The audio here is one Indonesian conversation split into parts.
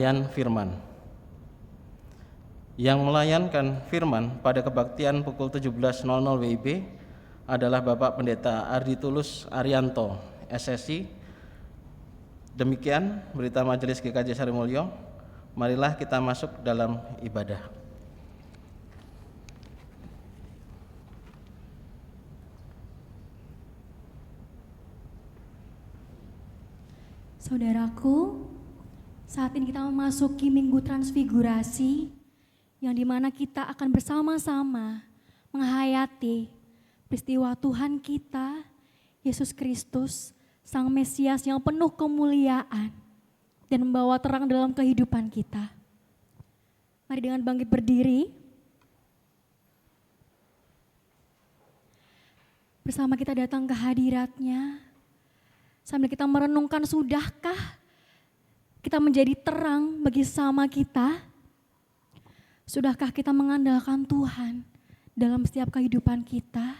Firman. Yang melayankan firman pada kebaktian pukul 17.00 WIB adalah Bapak Pendeta Ardi Tulus Arianto, SSI. Demikian berita Majelis GKJ Sarimulyo. Marilah kita masuk dalam ibadah. Saudaraku, saat ini kita memasuki Minggu Transfigurasi, yang dimana kita akan bersama-sama menghayati peristiwa Tuhan kita, Yesus Kristus, Sang Mesias yang penuh kemuliaan dan membawa terang dalam kehidupan kita. Mari dengan bangkit berdiri, bersama kita datang ke hadirat-Nya, sambil kita merenungkan, sudahkah kita menjadi terang bagi sesama kita? Sudahkah kita mengandalkan Tuhan dalam setiap kehidupan kita?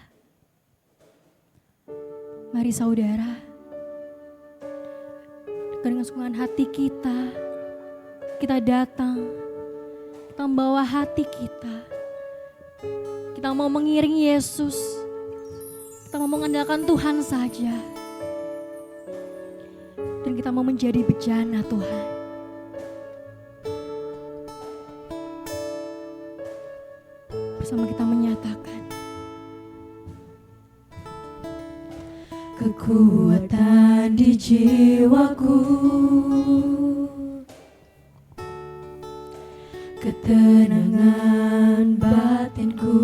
Mari saudara, dengan sungguhan hati kita datang, kita membawa hati kita mau mengiring Yesus, kita mau mengandalkan Tuhan saja, dan kita mau menjadi bejana Tuhan. Bersama kita menyatakan, kekuatan di jiwaku, ketenangan batinku,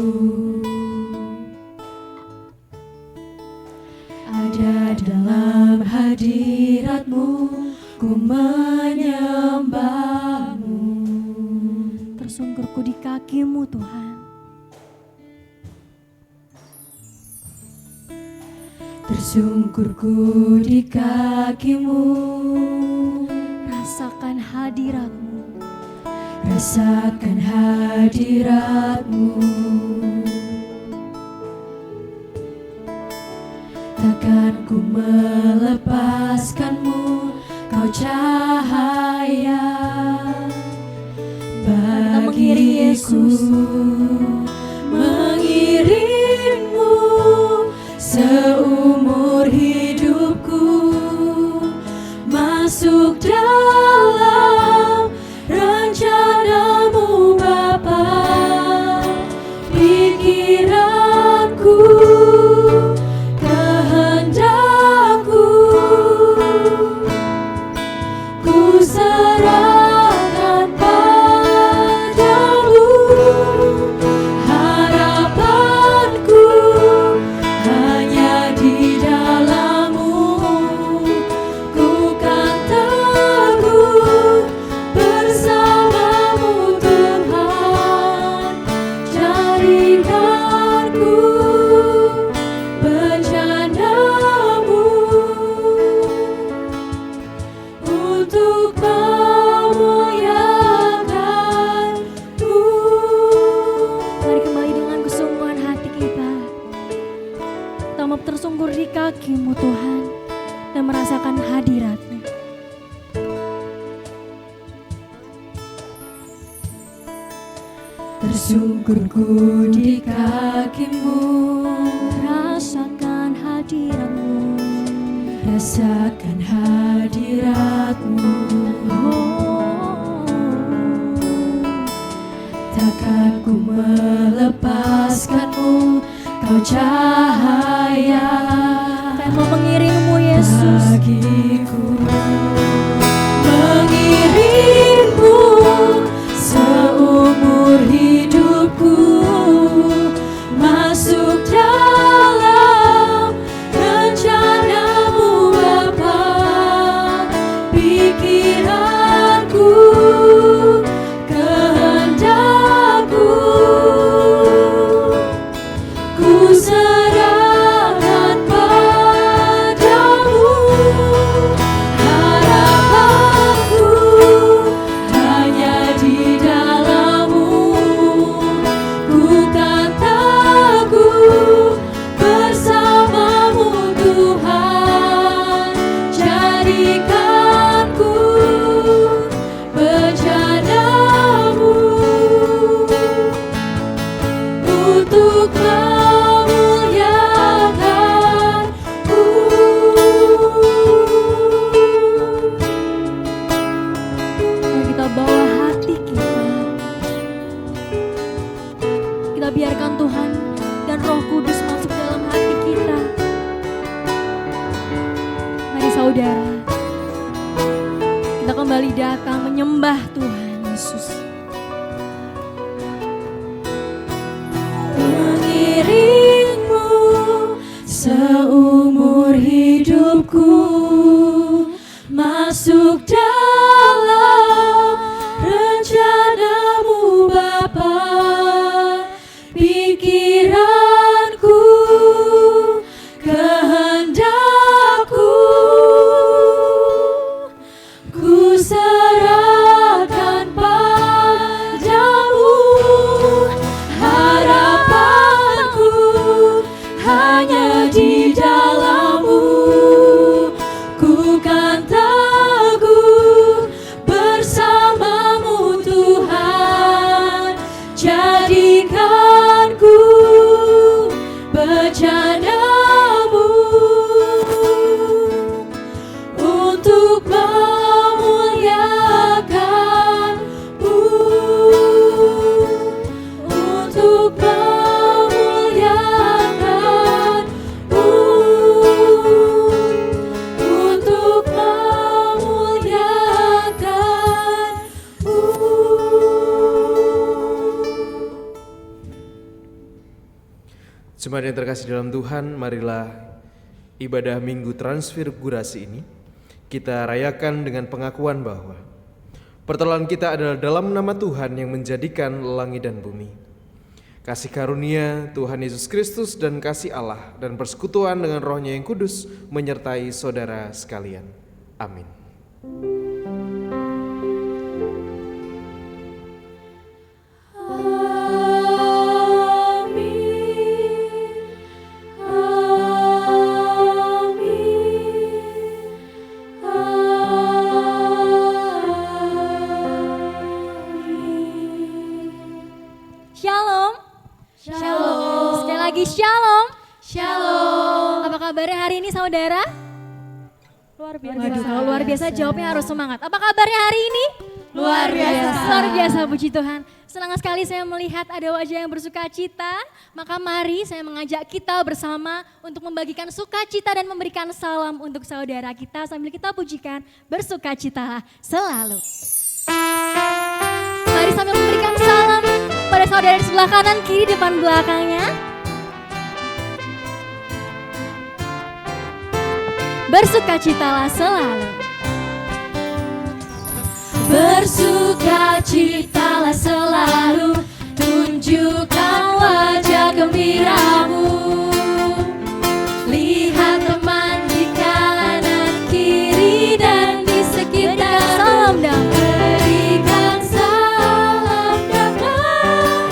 ada dalam hadirat-Mu, ku menyembah-Mu. Tersungkurku di kaki-Mu Tuhan. Tersungkurku di kaki-Mu, rasakan hadirat-Mu, rasakan hadirat-Mu. Takkan ku melepaskan-Mu, Kau cahaya bagiku, mengiring-Mu seumur hidupku, masuk dalam rencana-Mu Bapa. Pikiranku, kehendakku, ku serahkan padamu. Harapanku hanya di dalam-Mu, ku kan teguh bersama-Mu Tuhan. Jadikanku bejana-Mu untuk memuliakan-Mu. Mari kembali dengan kesungguhan hati kita mau tersungkur di kaki-Mu Tuhan dan merasakan hadirat-Mu. Tersungkurku di kaki-Mu, rasakan hadirat-Mu, rasakan hadirat-Mu. Takkan ku melepaskan-Mu, Kau cahaya yang mau mengiring-Mu Yesus bagiku, mengiring-Mu seumur hidupku, masuk dalam rencana-Mu Bapa. Pikiranku, kehendakku, ku serahkan datang menyembah Tuhan Yesus. Mengiringmu seumur hidupku, masuk dalam rencanamu Bapa. Pikiranku, kehendakku, ku serahkan padamu. Harapanku hanya di dalam-Mu. Ku kan teguh bersama-Mu Tuhan. Jadikan ku bejana-Mu untuk memuliakan-Mu, untuk memuliakan-Mu, untuk memuliakan-Mu. Jemaat yang terkasih dalam Tuhan, marilah ibadah Minggu Transfigurasi ini kita rayakan dengan pengakuan bahwa pertolongan kita adalah dalam nama Tuhan yang menjadikan langit dan bumi. Kasih karunia Tuhan Yesus Kristus dan kasih Allah dan persekutuan dengan Roh-Nya yang kudus menyertai saudara sekalian. Amin. Shalom. Shalom. Sekali lagi shalom. Shalom. Apa kabarnya hari ini saudara? Luar biasa. Waduh, kalau luar biasa jawabnya harus semangat. Apa kabarnya hari ini? Luar biasa. Luar biasa, puji Tuhan. Senang sekali saya melihat ada wajah yang bersuka cita. Maka mari saya mengajak kita bersama untuk membagikan sukacita dan memberikan salam untuk saudara kita sambil kita pujikan bersukacita selalu. Mari sambil memberikan salam pada saudara di sebelah kanan, kiri, depan, belakangnya. Bersukacitalah selalu. Bersukacitalah selalu, tunjukkan wajah gembiramu. Lihat teman di kanan, kiri, dan di sekitar. Salam damai. Berikan salam damai,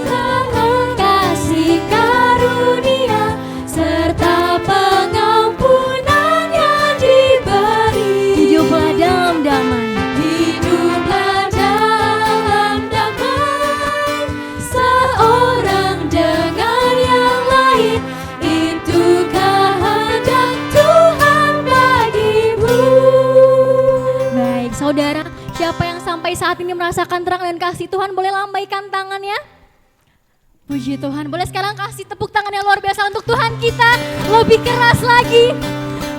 salam kasih karunia, serta pengampunan yang diberi. Hiduplah dalam damai. Hiduplah dalam damai, seorang dengan yang lain. Itu kehendak Tuhan bagimu. Baik saudara, siapa yang sampai saat ini merasakan terang dan kasih Tuhan boleh lambaikan tangannya. Puji Tuhan, boleh sekarang kasih tepuk tangan yang luar biasa untuk Tuhan kita. Lebih keras lagi.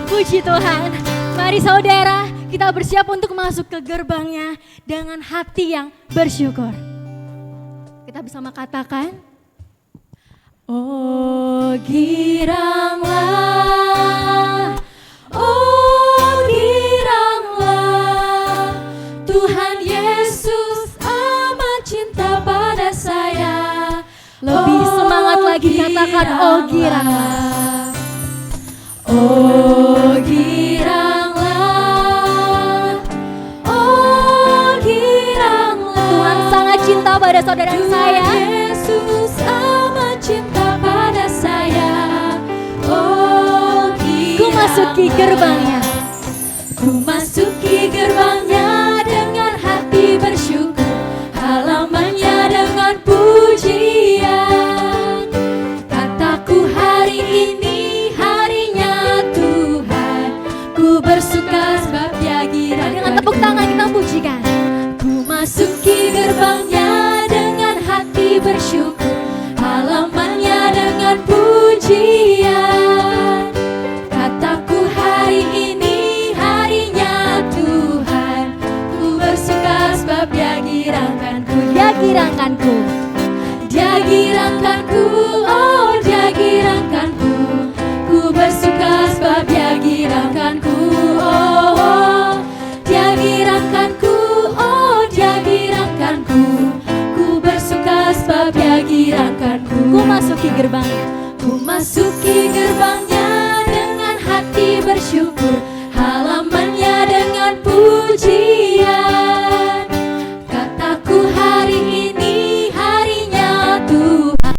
Puji Tuhan. Mari saudara, kita bersiap untuk masuk ke gerbangnya dengan hati yang bersyukur. Kita bersama katakan, oh giranglah, Tuhan Yesus amat cinta pada saya. Lebih semangat lagi katakan, oh giranglah, oh giranglah, oh giranglah. Tuhan sangat cinta pada saudara saya. Yesus amat cinta pada saya. Oh giranglah. Ku masuki gerbangnya. Ku masuki gerbangnya dengan hati bersyukur, halamannya dengan pujian. Kataku hari ini harinya Tuhan, ku bersuka sebab Dia girang. Dengan tepuk tangan kita pujikan. Ku masuki gerbangnya dengan hati bersyukur, halamannya dengan pujian. Kataku hari ini harinya sebab Dia girangkanku. Dia girangkanku. Dia girangkanku, oh Dia girangkanku. Ku bersuka sebab Dia girangkanku, oh Dia girangkanku, oh Dia girangkanku. Ku bersuka sebab Dia girangkanku. Ku masuki gerbangnya, ku masuki gerbangnya dengan hati bersyukur, halamannya dengan pujian. Kataku hari ini harinya Tuhan.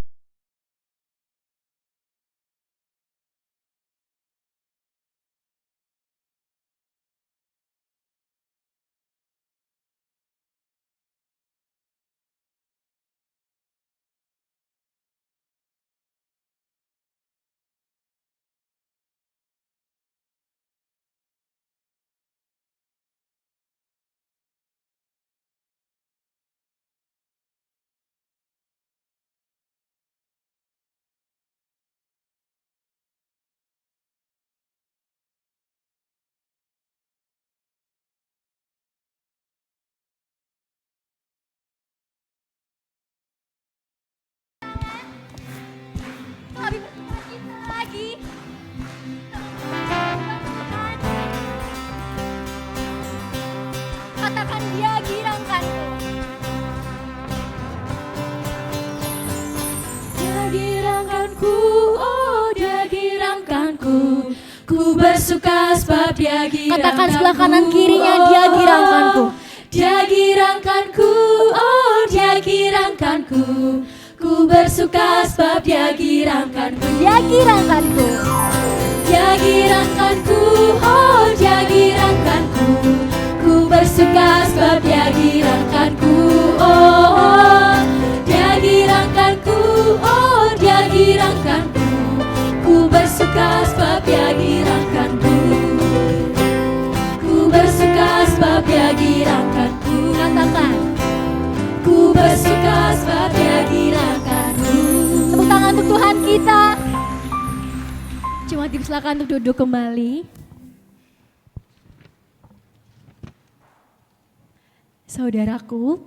Lebih bersuka cita lagi. Katakan Dia girangkanku. Dia girangkanku, oh Dia girangkanku. Ku bersuka sebab Dia girangkanku. Katakan sebelah kanan kirinya, Dia girangkanku. Dia girangkanku, oh Dia girangkanku. Ku bersuka sebab Dia girangkanku. Dia girangkanku. Dia girangkanku, oh Dia girangkanku. Ku bersuka sebab Dia girangkanku, oh Dia girangkanku, oh Dia girangkanku. Ku bersuka sebab Dia girangkanku. Ku bersuka sebab Dia girangkanku. Katakan, ku bersuka sebab Dia girangkanku. Tepuk tangan untuk Tuhan kita. Cuma dipersilakan untuk duduk kembali. Saudaraku,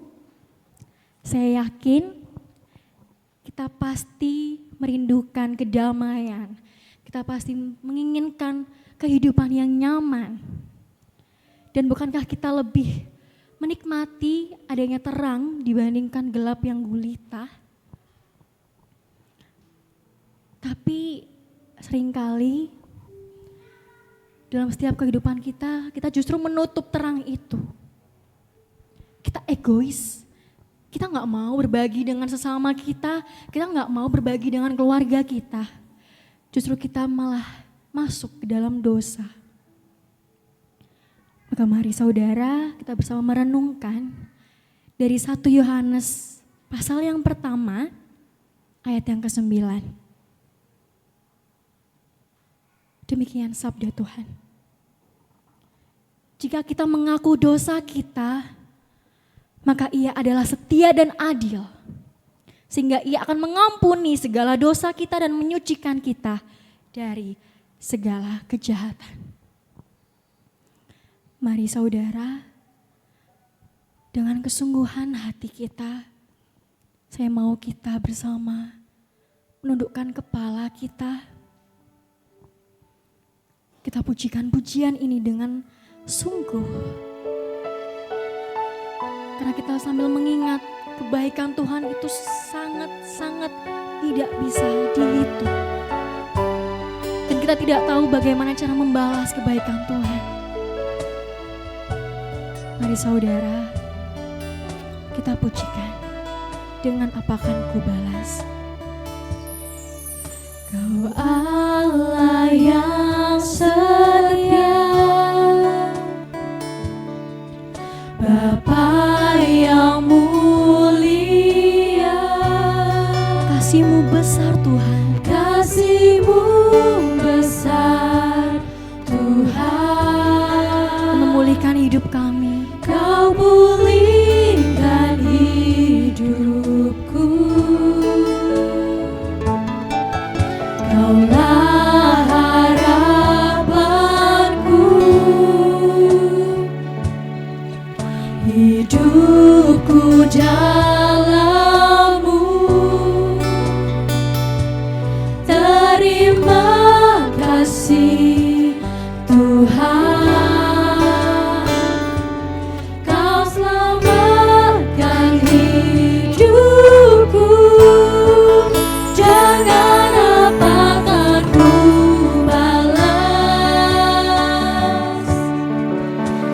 saya yakin kita pasti merindukan kedamaian. Kita pasti menginginkan kehidupan yang nyaman. Dan bukankah kita lebih menikmati adanya terang dibandingkan gelap yang gulita? Tapi seringkali dalam setiap kehidupan kita justru menutup terang itu. Kita egois, kita gak mau berbagi dengan sesama kita gak mau berbagi dengan keluarga kita. Justru kita malah masuk ke dalam dosa. Maka mari saudara kita bersama merenungkan dari 1 Yohanes pasal yang pertama ayat yang ke-9. Demikian sabda Tuhan. Jika kita mengaku dosa kita, maka Ia adalah setia dan adil, sehingga Ia akan mengampuni segala dosa kita dan menyucikan kita dari segala kejahatan. Mari saudara, dengan kesungguhan hati kita, saya mau kita bersama menundukkan kepala kita. Kita pujikan pujian ini dengan sungguh. Karena kita sambil mengingat kebaikan Tuhan itu sangat-sangat tidak bisa dihitung. Dan kita tidak tahu bagaimana cara membalas kebaikan Tuhan. Mari saudara, kita pujikan dengan apakan ku balas. Kau Allah yang setia, Bapa yang mulia, kasih-Mu besar Tuhan, kasih-Mu besar Tuhan, memulihkan hidup kami, Kau pulihkan hidupku. Kaulah harapan hidupku dalam-Mu. Terima kasih Tuhan, Kau selamatkan hidupku. Dengan apa akan ku balas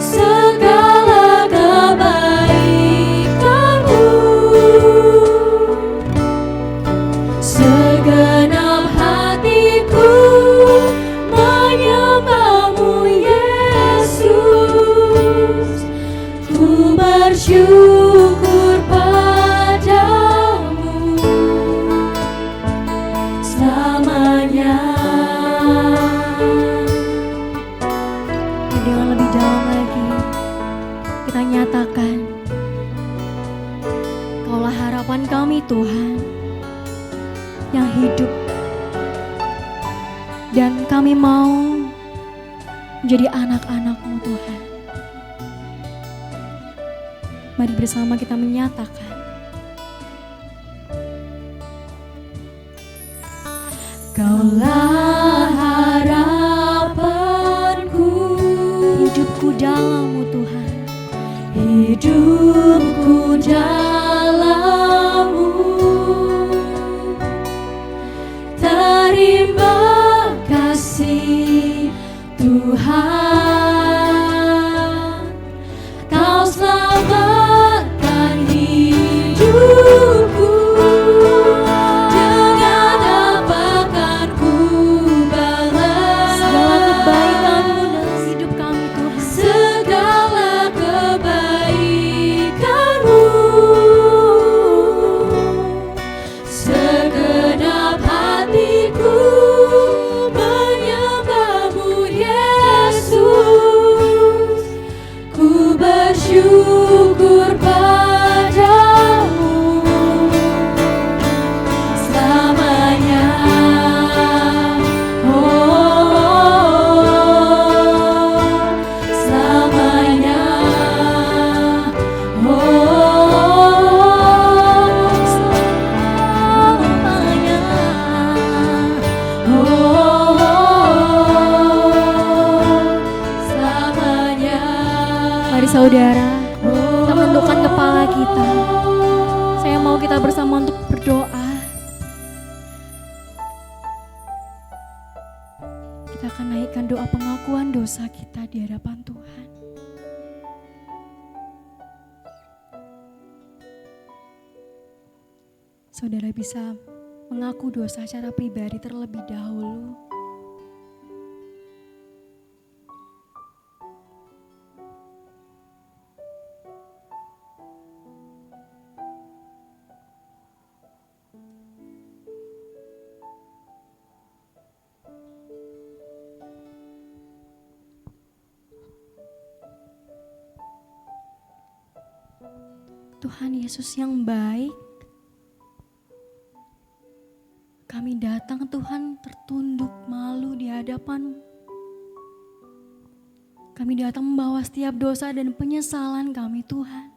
segala kebaikan-Mu? Segenap hatiku menyembah-Mu, Yesus. Ku bersyukur padamu selamanya. Dan dengan lebih dalam lagi kita nyatakan, Kaulah harapan kami Tuhan yang hidup, dan kami mau menjadi anak-anak-Mu Tuhan. Mari bersama kita menyatakan, Kaulah harapanku, hidupku dalam-Mu Tuhan, hidupku dalam-Mu. Terima kasih Tuhan, Kau selamatkan hidupku. Dengan apa akan ku balas segala kebaikan-Mu dalam hidup kami Tuhan? Segala kebaikan-Mu. Segenap hatiku menyembah-Mu, Yesus. Ku bersyukur padamu selamanya. Oh, selamanya. Oh, selamanya. Oh, selamanya. Mari saudara, kita menundukkan kepala kita. Saya mau kita bersama untuk berdoa. Kita akan naikkan doa pengakuan dosa kita di hadapan Tuhan. Saudara bisa mengaku dosa secara pribadi terlebih dahulu. Tuhan Yesus yang baik, kami datang Tuhan tertunduk malu di hadapan. Kami datang membawa setiap dosa dan penyesalan kami Tuhan.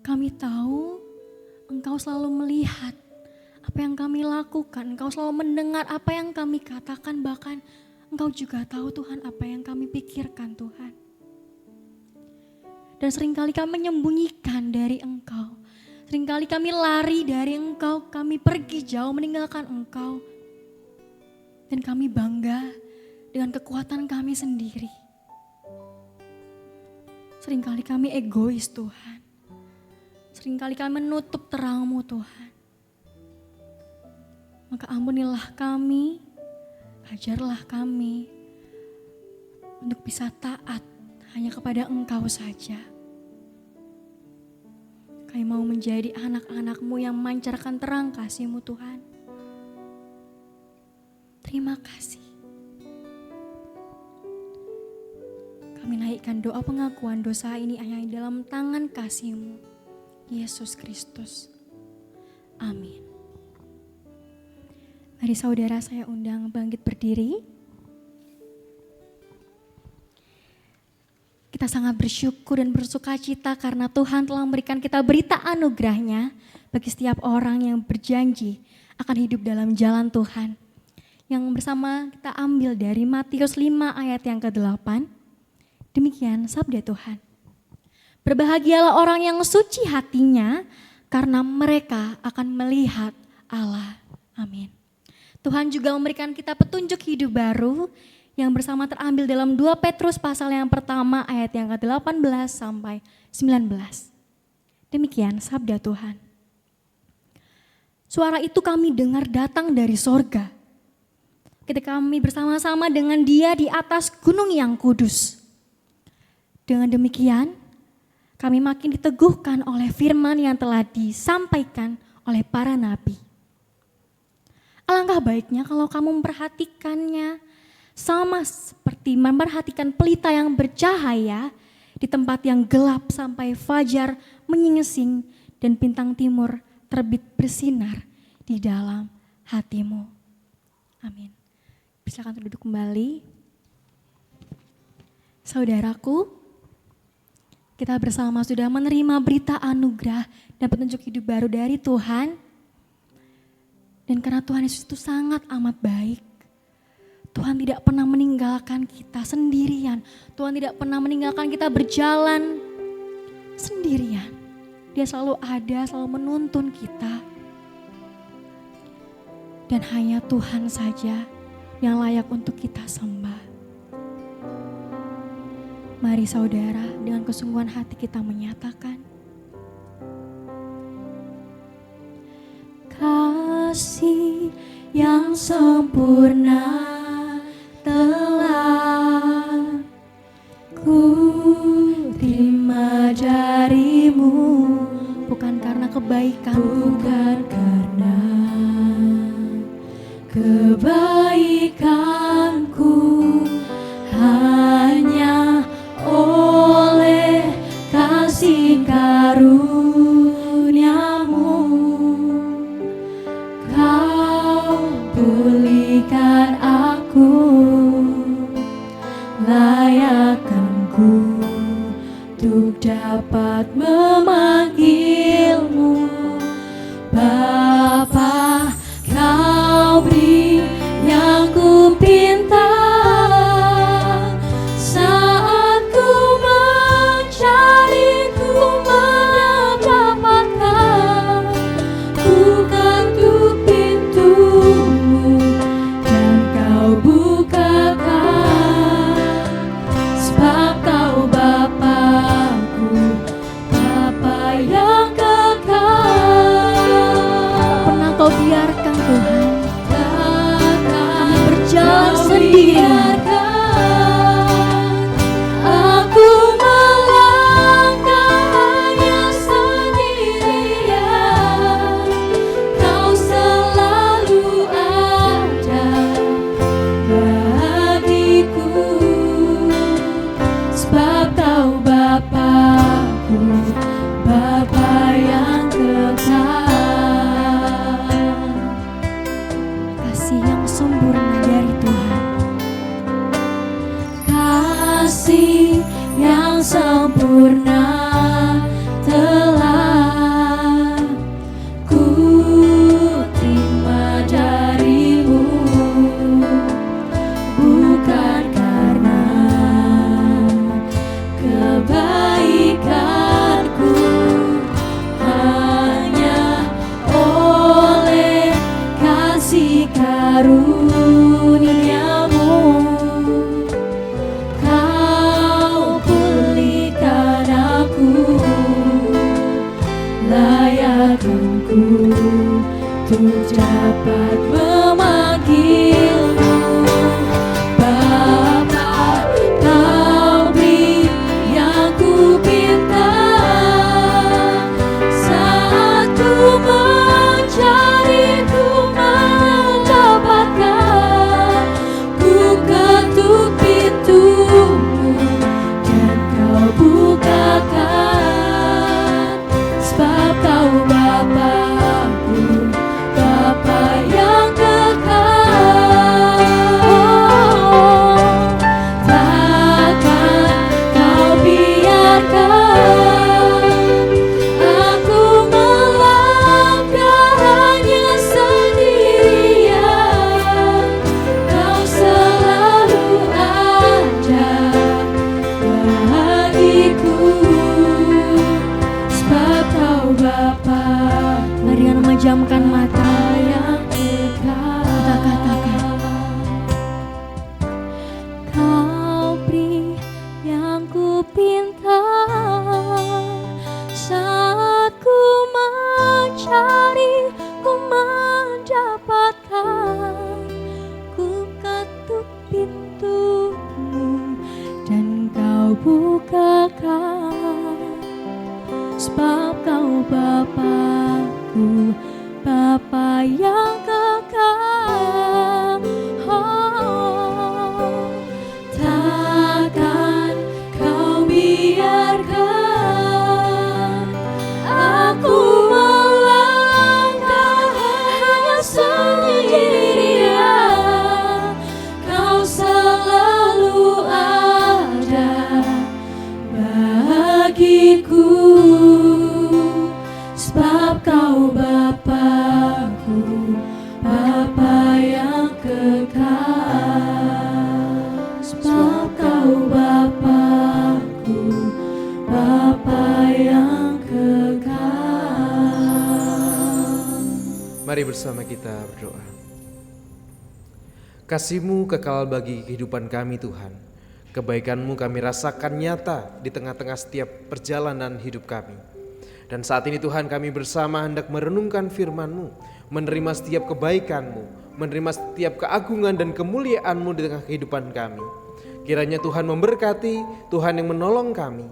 Kami tahu Engkau selalu melihat apa yang kami lakukan, Engkau selalu mendengar apa yang kami katakan, bahkan Engkau juga tahu Tuhan apa yang kami pikirkan Tuhan. Dan seringkali kami menyembunyikan dari Engkau. Seringkali kami lari dari Engkau, kami pergi jauh meninggalkan Engkau. Dan kami bangga dengan kekuatan kami sendiri. Seringkali kami egois Tuhan. Seringkali kami menutup terang-Mu Tuhan. Maka ampunilah kami, ajarlah kami untuk bisa taat hanya kepada Engkau saja. Kami mau menjadi anak-anak-Mu yang memancarkan terang kasih-Mu Tuhan. Terima kasih. Kami naikkan doa pengakuan dosa ini hanya di dalam tangan kasih-Mu, Yesus Kristus. Amin. Mari saudara, saya undang bangkit berdiri. Kita sangat bersyukur dan bersukacita karena Tuhan telah memberikan kita berita anugerahnya bagi setiap orang yang berjanji akan hidup dalam jalan Tuhan. Yang bersama kita ambil dari Matius 5 ayat yang ke-8. Demikian sabda Tuhan. Berbahagialah orang yang suci hatinya karena mereka akan melihat Allah. Amin. Tuhan juga memberikan kita petunjuk hidup baru yang bersama terambil dalam 2 Petrus pasal yang pertama ayat yang ke-18 sampai 19. Demikian sabda Tuhan. Suara itu kami dengar datang dari sorga, ketika kami bersama-sama dengan Dia di atas gunung yang kudus. Dengan demikian, kami makin diteguhkan oleh firman yang telah disampaikan oleh para nabi. Alangkah baiknya kalau kamu memperhatikannya sama seperti memperhatikan pelita yang bercahaya di tempat yang gelap sampai fajar menyingsing dan bintang timur terbit bersinar di dalam hatimu. Amin. Silakan duduk kembali. Saudaraku, kita bersama sudah menerima berita anugerah dan petunjuk hidup baru dari Tuhan. Dan karena Tuhan Yesus itu sangat amat baik, Tuhan tidak pernah meninggalkan kita sendirian. Tuhan tidak pernah meninggalkan kita berjalan sendirian. Dia selalu ada, selalu menuntun kita. Dan hanya Tuhan saja yang layak untuk kita sembah. Mari saudara, dengan kesungguhan hati kita menyatakan, kasih yang sempurna telah ku terima darimu, bukan karena kebaikan, bukan karena kebaikanku, hanya oleh kasih karuniamu kau pulihkan aku, layakkanku untuk dapat memanggilmu Bapa. Kau beri yang ku pinta saat ku mencari, ku mendapatkan. Ku ketuk pintumu dan kau bukakan, sebab kau Bapa-Ku, Bapa yang kekal. Tak pernah kau biarkan Tuhan kami berjalan sendirian. Aku melangkah hanya sendirian, kau selalu ada bagiku, sebab kau Bapa-Ku, Bapa yang kekal. Kasih yang sempurna dari Tuhan, kasih yang sempurna telah ku terima darimu, bukan karena kebaikanku, hanya oleh kasih karuniamu kau pulihkan aku, layakkanku untuk dapat memanggilmu Bapa. Kau beri yang ku pinta saat ku mencari, ku mendapatkan. Ku ketuk pintumu dan kau bukakan, sebab kau Bapa-Ku, Bapa yang ku kekal, sebab Kau Bapa-Ku, Bapa yang kekal. Oh, takkan Kau biarkan aku melangkah hanya sendirian. Kau selalu ada bagiku, sebab Kau Bapa-Ku, Bapa yang kekal. Sebab Kau Bapa-Ku, Bapa yang kekal. Mari bersama kita berdoa. Kasih-Mu kekal bagi kehidupan kami Tuhan. Kebaikan-Mu kami rasakan nyata di tengah-tengah setiap perjalanan hidup kami. Dan saat ini Tuhan kami bersama hendak merenungkan firman-Mu, menerima setiap kebaikan-Mu, menerima setiap keagungan dan kemuliaan-Mu di tengah kehidupan kami. Kiranya Tuhan memberkati, Tuhan yang menolong kami.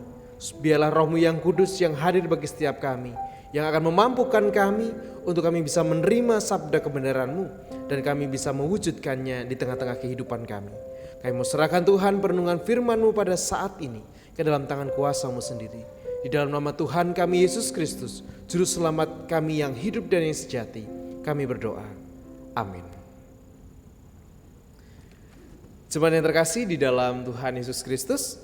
Biarlah Roh-Mu yang kudus yang hadir bagi setiap kami, yang akan memampukan kami untuk kami bisa menerima sabda kebenaran-Mu dan kami bisa mewujudkannya di tengah-tengah kehidupan kami. Kami mau serahkan Tuhan perenungan firman-Mu pada saat ini ke dalam tangan kuasa-Mu sendiri. Di dalam nama Tuhan kami Yesus Kristus, Juru Selamat kami yang hidup dan yang sejati, kami berdoa. Amin. Jemaat yang terkasih di dalam Tuhan Yesus Kristus,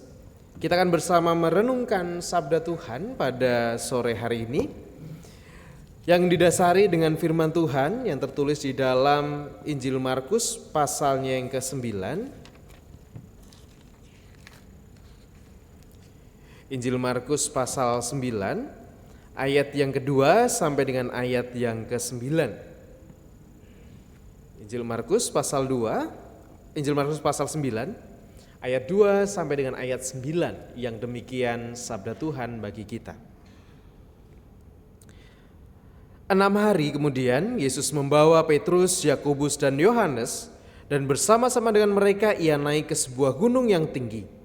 kita akan bersama merenungkan sabda Tuhan pada sore hari ini yang didasari dengan firman Tuhan yang tertulis di dalam Injil Markus pasalnya yang ke-9. Injil Markus pasal 9 ayat yang kedua sampai dengan ayat yang ke-9. Injil Markus pasal 2, Injil Markus pasal 9 ayat 2 sampai dengan ayat 9 yang demikian sabda Tuhan bagi kita. 6 hari kemudian Yesus membawa Petrus, Yakobus dan Yohanes dan bersama-sama dengan mereka ia naik ke sebuah gunung yang tinggi.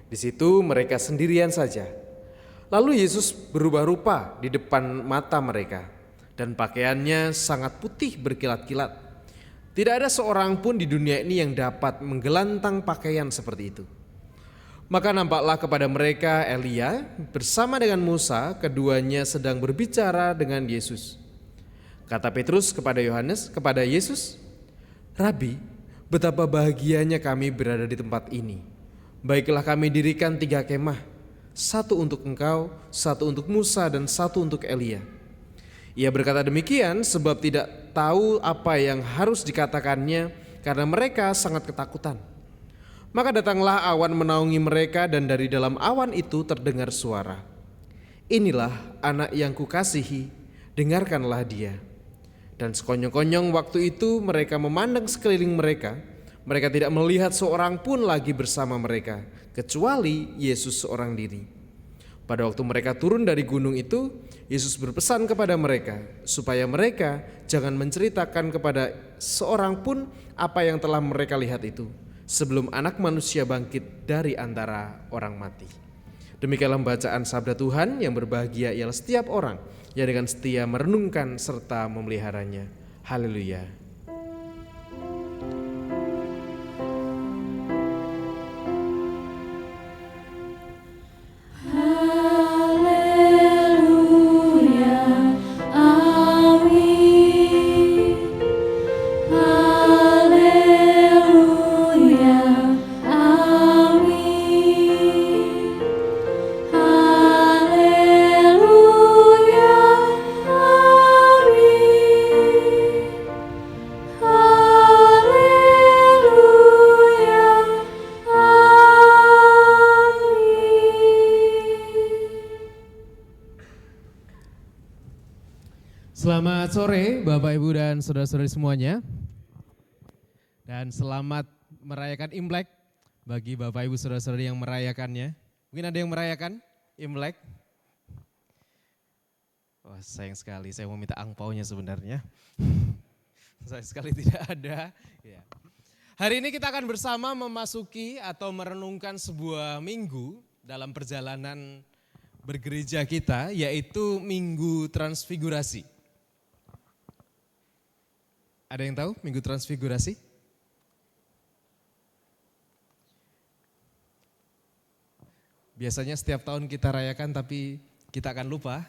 Di situ mereka sendirian saja. Lalu Yesus berubah rupa di depan mata mereka dan pakaiannya sangat putih berkilat-kilat. Tidak ada seorang pun di dunia ini yang dapat menggelantang pakaian seperti itu. Maka nampaklah kepada mereka Elia bersama dengan Musa, keduanya sedang berbicara dengan Yesus. Kata Petrus kepada Yesus, "Rabi, betapa bahagianya kami berada di tempat ini. Baiklah kami dirikan 3 kemah, satu untuk engkau, satu untuk Musa, dan satu untuk Elia." Ia berkata demikian sebab tidak tahu apa yang harus dikatakannya karena mereka sangat ketakutan. Maka datanglah awan menaungi mereka dan dari dalam awan itu terdengar suara, "Inilah anak yang kukasihi, dengarkanlah dia." Dan sekonyong-konyong waktu itu mereka memandang sekeliling mereka. Mereka tidak melihat seorang pun lagi bersama mereka, kecuali Yesus seorang diri. Pada waktu mereka turun dari gunung itu, Yesus berpesan kepada mereka, supaya mereka jangan menceritakan kepada seorang pun apa yang telah mereka lihat itu, sebelum Anak Manusia bangkit dari antara orang mati. Demikianlah bacaan sabda Tuhan. Yang berbahagia ialah setiap orang yang dengan setia merenungkan serta memeliharanya. Haleluya. Selamat sore Bapak Ibu dan saudara-saudari semuanya. Dan selamat merayakan Imlek bagi Bapak Ibu saudara-saudari yang merayakannya. Mungkin ada yang merayakan Imlek? Wah, sayang sekali, saya mau minta angpaunya sebenarnya. Sayang sekali tidak ada. Ya. Hari ini kita akan bersama memasuki atau merenungkan sebuah minggu dalam perjalanan bergereja kita, yaitu Minggu Transfigurasi. Ada yang tahu Minggu Transfigurasi? Biasanya setiap tahun kita rayakan tapi kita akan lupa.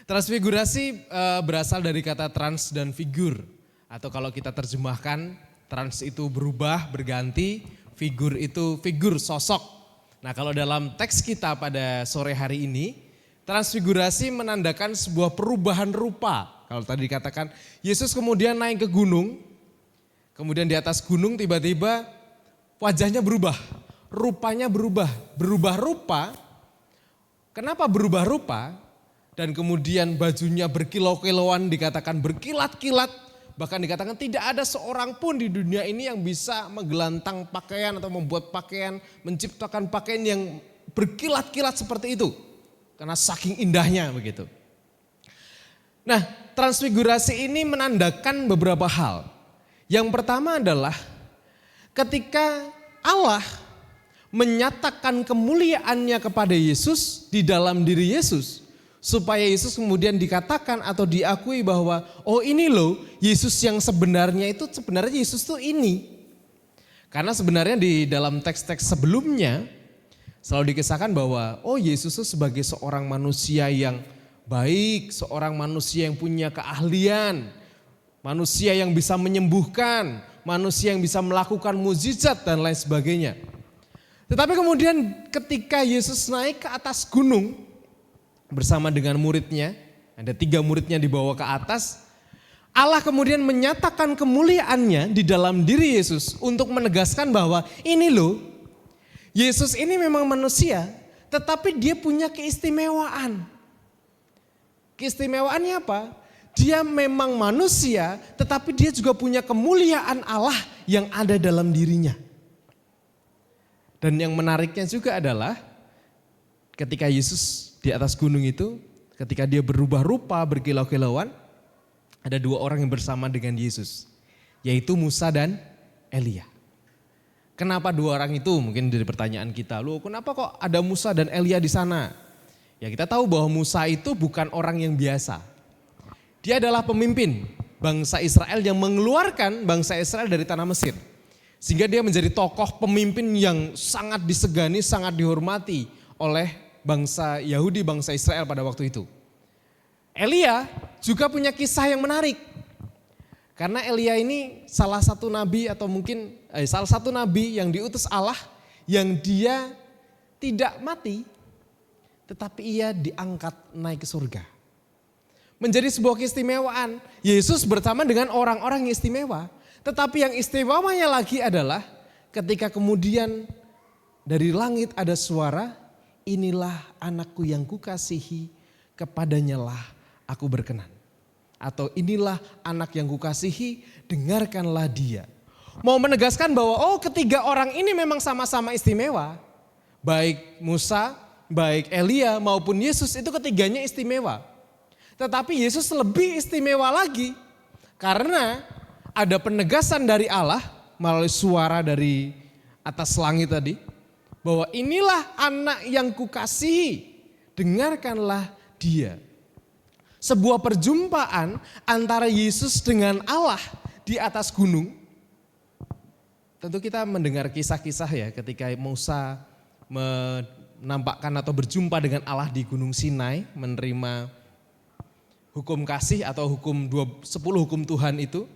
Transfigurasi berasal dari kata trans dan figur. Atau kalau kita terjemahkan, trans itu berubah, berganti, figur itu figur, sosok. Nah kalau dalam teks kita pada sore hari ini, transfigurasi menandakan sebuah perubahan rupa. Kalau tadi dikatakan Yesus kemudian naik ke gunung, kemudian di atas gunung tiba-tiba wajahnya berubah, rupanya berubah rupa. Kenapa berubah rupa? Dan kemudian bajunya berkilau-kilauan, dikatakan berkilat-kilat, bahkan dikatakan tidak ada seorang pun di dunia ini yang bisa menggelantang pakaian atau membuat pakaian, menciptakan pakaian yang berkilat-kilat seperti itu. Karena saking indahnya begitu. Nah, transfigurasi ini menandakan beberapa hal. Yang pertama adalah ketika Allah menyatakan kemuliaannya kepada Yesus di dalam diri Yesus, supaya Yesus kemudian dikatakan atau diakui bahwa oh ini loh Yesus yang sebenarnya itu sebenarnya Yesus tuh ini. Karena sebenarnya di dalam teks-teks sebelumnya selalu dikisahkan bahwa oh Yesus itu sebagai seorang manusia yang baik, seorang manusia yang punya keahlian, manusia yang bisa menyembuhkan, manusia yang bisa melakukan mukjizat dan lain sebagainya. Tetapi kemudian ketika Yesus naik ke atas gunung bersama dengan muridnya, ada 3 muridnya dibawa ke atas, Allah kemudian menyatakan kemuliaannya di dalam diri Yesus untuk menegaskan bahwa ini loh, Yesus ini memang manusia, tetapi dia punya keistimewaan. Keistimewaannya apa? Dia memang manusia, tetapi dia juga punya kemuliaan Allah yang ada dalam dirinya. Dan yang menariknya juga adalah ketika Yesus di atas gunung itu, ketika dia berubah rupa, berkilau-kilauan, ada 2 orang yang bersama dengan Yesus, yaitu Musa dan Elia. Kenapa 2 orang itu? Mungkin dari pertanyaan kita, loh kenapa kok ada Musa dan Elia di sana? Ya kita tahu bahwa Musa itu bukan orang yang biasa. Dia adalah pemimpin bangsa Israel yang mengeluarkan bangsa Israel dari tanah Mesir. Sehingga dia menjadi tokoh pemimpin yang sangat disegani, sangat dihormati oleh bangsa Yahudi, bangsa Israel pada waktu itu. Elia juga punya kisah yang menarik. Karena Elia ini salah satu nabi atau mungkin salah satu nabi yang diutus Allah yang dia tidak mati, tetapi ia diangkat naik ke surga. Menjadi sebuah keistimewaan. Yesus bersama dengan orang-orang yang istimewa. Tetapi yang istimewanya lagi adalah ketika kemudian dari langit ada suara, inilah anakku yang kukasihi, kepadanyalah aku berkenan. Atau inilah anak yang kukasihi, dengarkanlah dia. Mau menegaskan bahwa oh 3 orang ini memang sama-sama istimewa. Baik Musa, baik Elia maupun Yesus itu ketiganya istimewa. Tetapi Yesus lebih istimewa lagi karena ada penegasan dari Allah melalui suara dari atas langit tadi. Bahwa inilah anak yang kukasihi, dengarkanlah dia. Sebuah perjumpaan antara Yesus dengan Allah di atas gunung. Tentu kita mendengar kisah-kisah ya ketika Musa menampakkan atau berjumpa dengan Allah di Gunung Sinai, menerima hukum kasih atau 10 hukum Tuhan itu.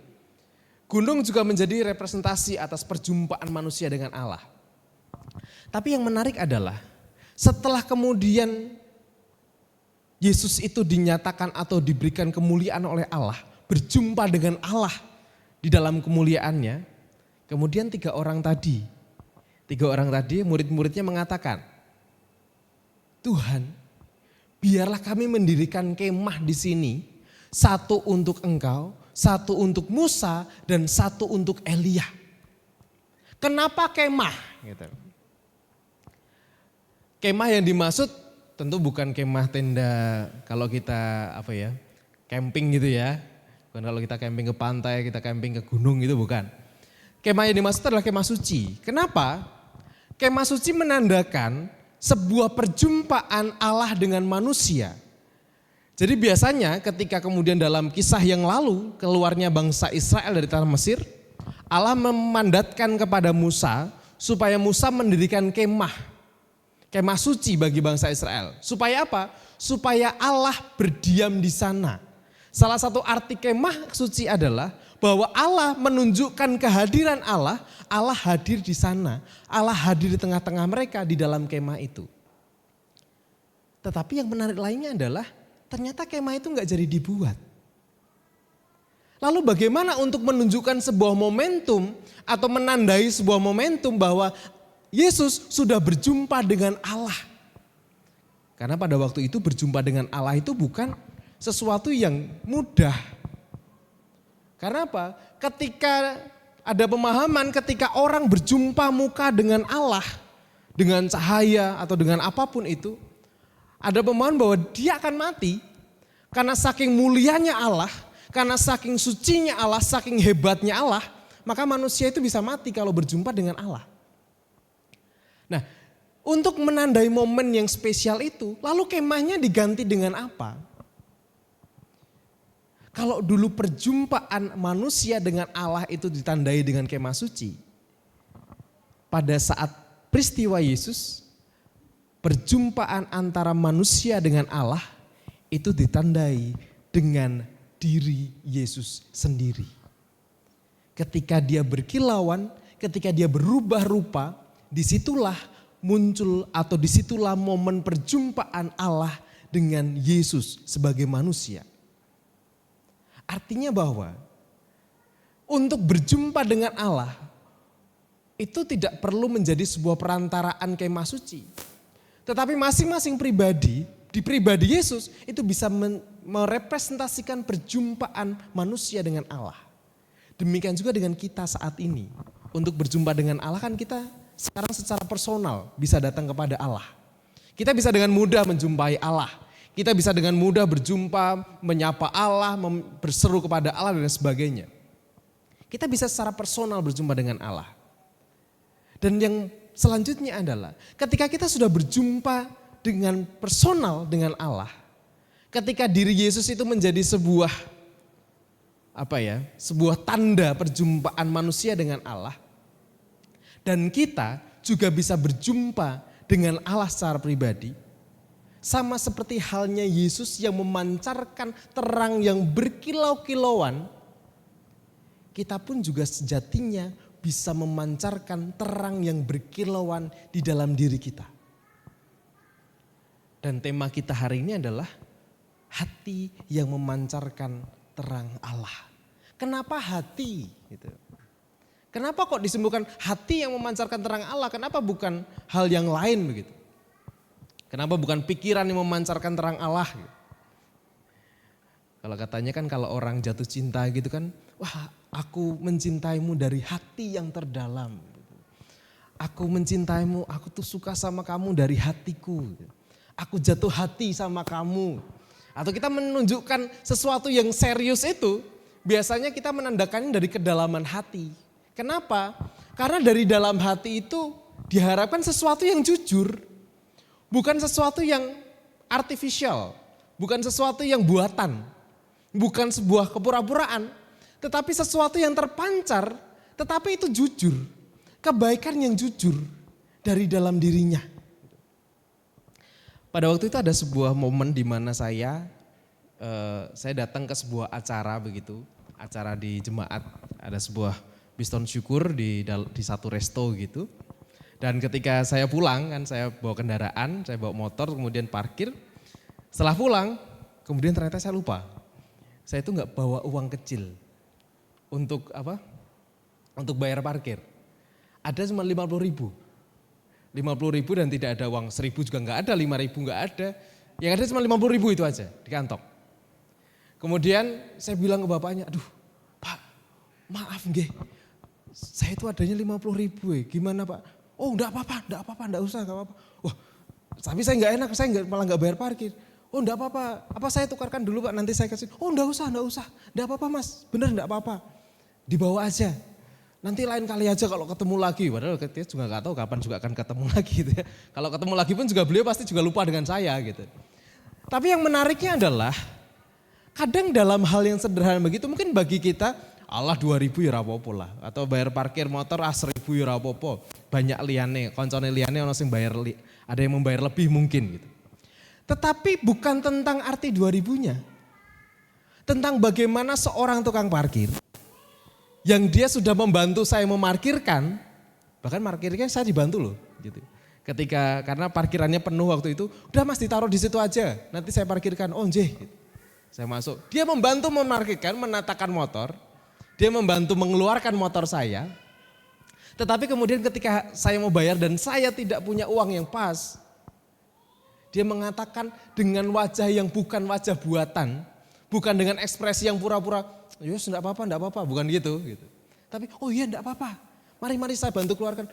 Gunung juga menjadi representasi atas perjumpaan manusia dengan Allah. Tapi yang menarik adalah setelah kemudian Yesus itu dinyatakan atau diberikan kemuliaan oleh Allah, berjumpa dengan Allah di dalam kemuliaannya, kemudian 3 orang tadi murid-muridnya mengatakan, Tuhan, biarlah kami mendirikan kemah di sini, 1 untuk Engkau, 1 untuk Musa, dan 1 untuk Elia. Kenapa kemah? Gitu. Kemah yang dimaksud tentu bukan kemah tenda kalau kita camping gitu ya. Bukan kalau kita camping ke pantai, kita camping ke gunung gitu bukan. Kemah yang dimaksud adalah kemah suci. Kenapa? Kemah suci menandakan sebuah perjumpaan Allah dengan manusia. Jadi biasanya ketika kemudian dalam kisah yang lalu keluarnya bangsa Israel dari tanah Mesir, Allah memandatkan kepada Musa supaya Musa mendirikan kemah suci bagi bangsa Israel. Supaya apa? Supaya Allah berdiam di sana. Salah satu arti kemah suci adalah bahwa Allah menunjukkan kehadiran Allah hadir di sana, Allah hadir di tengah-tengah mereka di dalam kemah itu. Tetapi yang menarik lainnya adalah ternyata kemah itu enggak jadi dibuat. Lalu bagaimana untuk menunjukkan sebuah momentum atau menandai sebuah momentum bahwa Yesus sudah berjumpa dengan Allah. Karena pada waktu itu berjumpa dengan Allah itu bukan sesuatu yang mudah. Karena apa? Ketika ada pemahaman ketika orang berjumpa muka dengan Allah, dengan cahaya atau dengan apapun itu, ada pemahaman bahwa dia akan mati karena saking mulianya Allah, karena saking sucinya Allah, saking hebatnya Allah, maka manusia itu bisa mati kalau berjumpa dengan Allah. Nah, untuk menandai momen yang spesial itu, lalu kemahnya diganti dengan apa? Kalau dulu perjumpaan manusia dengan Allah itu ditandai dengan kemah suci, pada saat peristiwa Yesus, perjumpaan antara manusia dengan Allah itu ditandai dengan diri Yesus sendiri. Ketika dia berkilauan, ketika dia berubah rupa, disitulah muncul atau disitulah momen perjumpaan Allah dengan Yesus sebagai manusia. Artinya bahwa untuk berjumpa dengan Allah itu tidak perlu menjadi sebuah perantaraan kemah suci. Tetapi masing-masing pribadi, di pribadi Yesus itu bisa merepresentasikan perjumpaan manusia dengan Allah. Demikian juga dengan kita saat ini. Untuk berjumpa dengan Allah kan kita sekarang secara personal bisa datang kepada Allah. Kita bisa dengan mudah menjumpai Allah. Kita bisa dengan mudah berjumpa, menyapa Allah, berseru kepada Allah dan sebagainya. Kita bisa secara personal berjumpa dengan Allah. Dan yang selanjutnya adalah ketika kita sudah berjumpa dengan personal dengan Allah, ketika diri Yesus itu menjadi sebuah sebuah tanda perjumpaan manusia dengan Allah, dan kita juga bisa berjumpa dengan Allah secara pribadi, sama seperti halnya Yesus yang memancarkan terang yang berkilau-kilauan, kita pun juga sejatinya bisa memancarkan terang yang berkilauan di dalam diri kita. Dan tema kita hari ini adalah hati yang memancarkan terang Allah. Kenapa hati? Kenapa kok disebutkan hati yang memancarkan terang Allah? Kenapa bukan hal yang lain begitu? Kenapa bukan pikiran yang memancarkan terang Allah? Kalau katanya kan kalau orang jatuh cinta gitu kan, wah aku mencintaimu dari hati yang terdalam. Aku mencintaimu, aku tuh suka sama kamu dari hatiku. Aku jatuh hati sama kamu. Atau kita menunjukkan sesuatu yang serius itu, biasanya kita menandakannya dari kedalaman hati. Kenapa? Karena dari dalam hati itu diharapkan sesuatu yang jujur. Bukan sesuatu yang artificial, bukan sesuatu yang buatan, bukan sebuah kepura-puraan, tetapi sesuatu yang terpancar, tetapi itu jujur. Kebaikan yang jujur dari dalam dirinya. Pada waktu itu ada sebuah momen di mana saya datang ke sebuah acara begitu, acara di jemaat, ada sebuah piston syukur di satu resto gitu. Dan ketika saya pulang kan saya bawa kendaraan, saya bawa motor kemudian parkir. Setelah pulang kemudian ternyata saya lupa. Saya itu enggak bawa uang kecil untuk apa? Untuk bayar parkir. Ada cuma 50.000. 50.000 dan tidak ada uang 1.000 juga enggak ada, 5.000 enggak ada. Yang ada cuma 50.000 itu aja di kantong. Kemudian saya bilang ke bapaknya, aduh Pak maaf nggih. Saya itu adanya 50.000 gimana Pak? Oh enggak apa-apa, enggak usah, enggak apa-apa. Wah, tapi saya enggak enak, malah enggak bayar parkir. Oh enggak apa-apa, apa saya tukarkan dulu Pak, nanti saya kasih. Oh enggak usah, enggak apa-apa Mas, bener enggak apa-apa. Dibawa aja. nanti lain kali aja kalau ketemu lagi. Padahal dia juga nggak tahu kapan juga akan ketemu lagi gitu ya. Kalau ketemu lagi pun juga beliau pasti juga lupa dengan saya gitu. Tapi yang menariknya adalah kadang dalam hal yang sederhana begitu mungkin bagi kita Allah 2.000 ya rapopo lah. Atau bayar parkir motor 1.000 ya rapopo. Banyak liane, koncone liane ada yang membayar lebih mungkin gitu. Tetapi bukan tentang arti 2.000-nya. Tentang bagaimana seorang tukang parkir yang dia sudah membantu saya memarkirkan, bahkan parkirnya saya dibantu loh gitu. Karena parkirannya penuh waktu itu, udah mas ditaruh di situ aja, nanti saya parkirkan, oh njeh. Gitu. Saya masuk, dia membantu memarkirkan, menatakan motor, dia membantu mengeluarkan motor saya, tetapi kemudian ketika saya mau bayar dan saya tidak punya uang yang pas, dia mengatakan dengan wajah yang bukan wajah buatan, bukan dengan ekspresi yang pura-pura, yus enggak apa-apa, bukan gitu. Tapi oh iya enggak apa-apa, mari saya bantu keluarkan.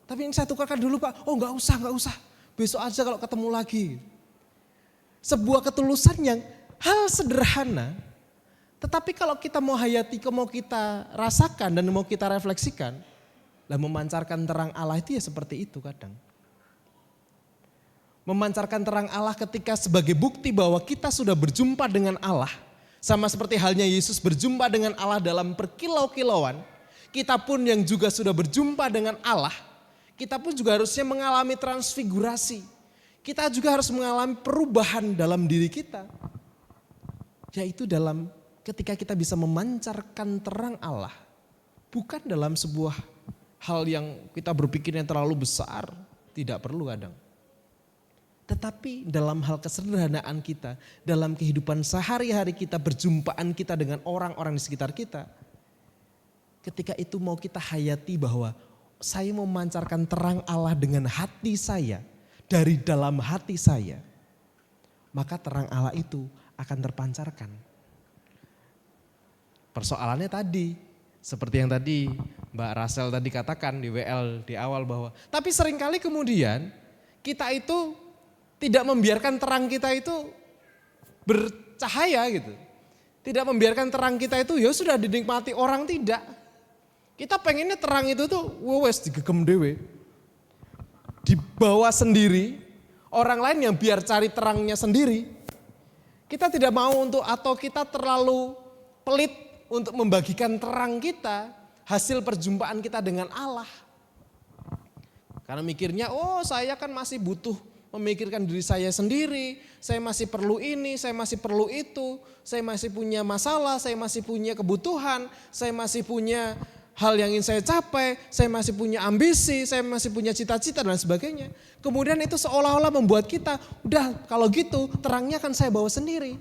Tapi ini saya tukarkan dulu Pak, oh enggak usah, besok aja kalau ketemu lagi. Sebuah ketulusan yang hal sederhana, tetapi kalau kita mau hayati, mau kita rasakan dan mau kita refleksikan, lah memancarkan terang Allah itu ya seperti itu kadang. Memancarkan terang Allah ketika sebagai bukti bahwa kita sudah berjumpa dengan Allah. Sama seperti halnya Yesus berjumpa dengan Allah dalam berkilau-kilauan. Kita pun yang juga sudah berjumpa dengan Allah, kita pun juga harusnya mengalami transfigurasi. Kita juga harus mengalami perubahan dalam diri kita. Yaitu dalam ketika kita bisa memancarkan terang Allah. Bukan dalam sebuah hal yang kita berpikir yang terlalu besar. Tidak perlu kadang. Tetapi dalam hal kesederhanaan kita, dalam kehidupan sehari-hari kita, berjumpaan kita dengan orang-orang di sekitar kita. Ketika itu mau kita hayati bahwa saya memancarkan terang Allah dengan hati saya, dari dalam hati saya. Maka terang Allah itu akan terpancarkan. Persoalannya tadi, seperti yang tadi Mbak Rasel tadi katakan di WL di awal bahwa, tapi seringkali kemudian kita itu tidak membiarkan terang kita itu bercahaya gitu. Tidak membiarkan terang kita itu ya sudah dinikmati orang, tidak. Kita pengennya terang itu tuh wes digegem dewe. Dibawa sendiri, orang lain yang biar cari terangnya sendiri. Kita tidak mau atau kita terlalu pelit untuk membagikan terang kita, hasil perjumpaan kita dengan Allah. Karena mikirnya, oh saya kan masih butuh memikirkan diri saya sendiri, saya masih perlu ini, saya masih perlu itu, saya masih punya masalah, saya masih punya kebutuhan, saya masih punya hal yang ingin saya capai, saya masih punya ambisi, saya masih punya cita-cita dan sebagainya. Kemudian itu seolah-olah membuat kita, udah kalau gitu terangnya akan saya bawa sendiri.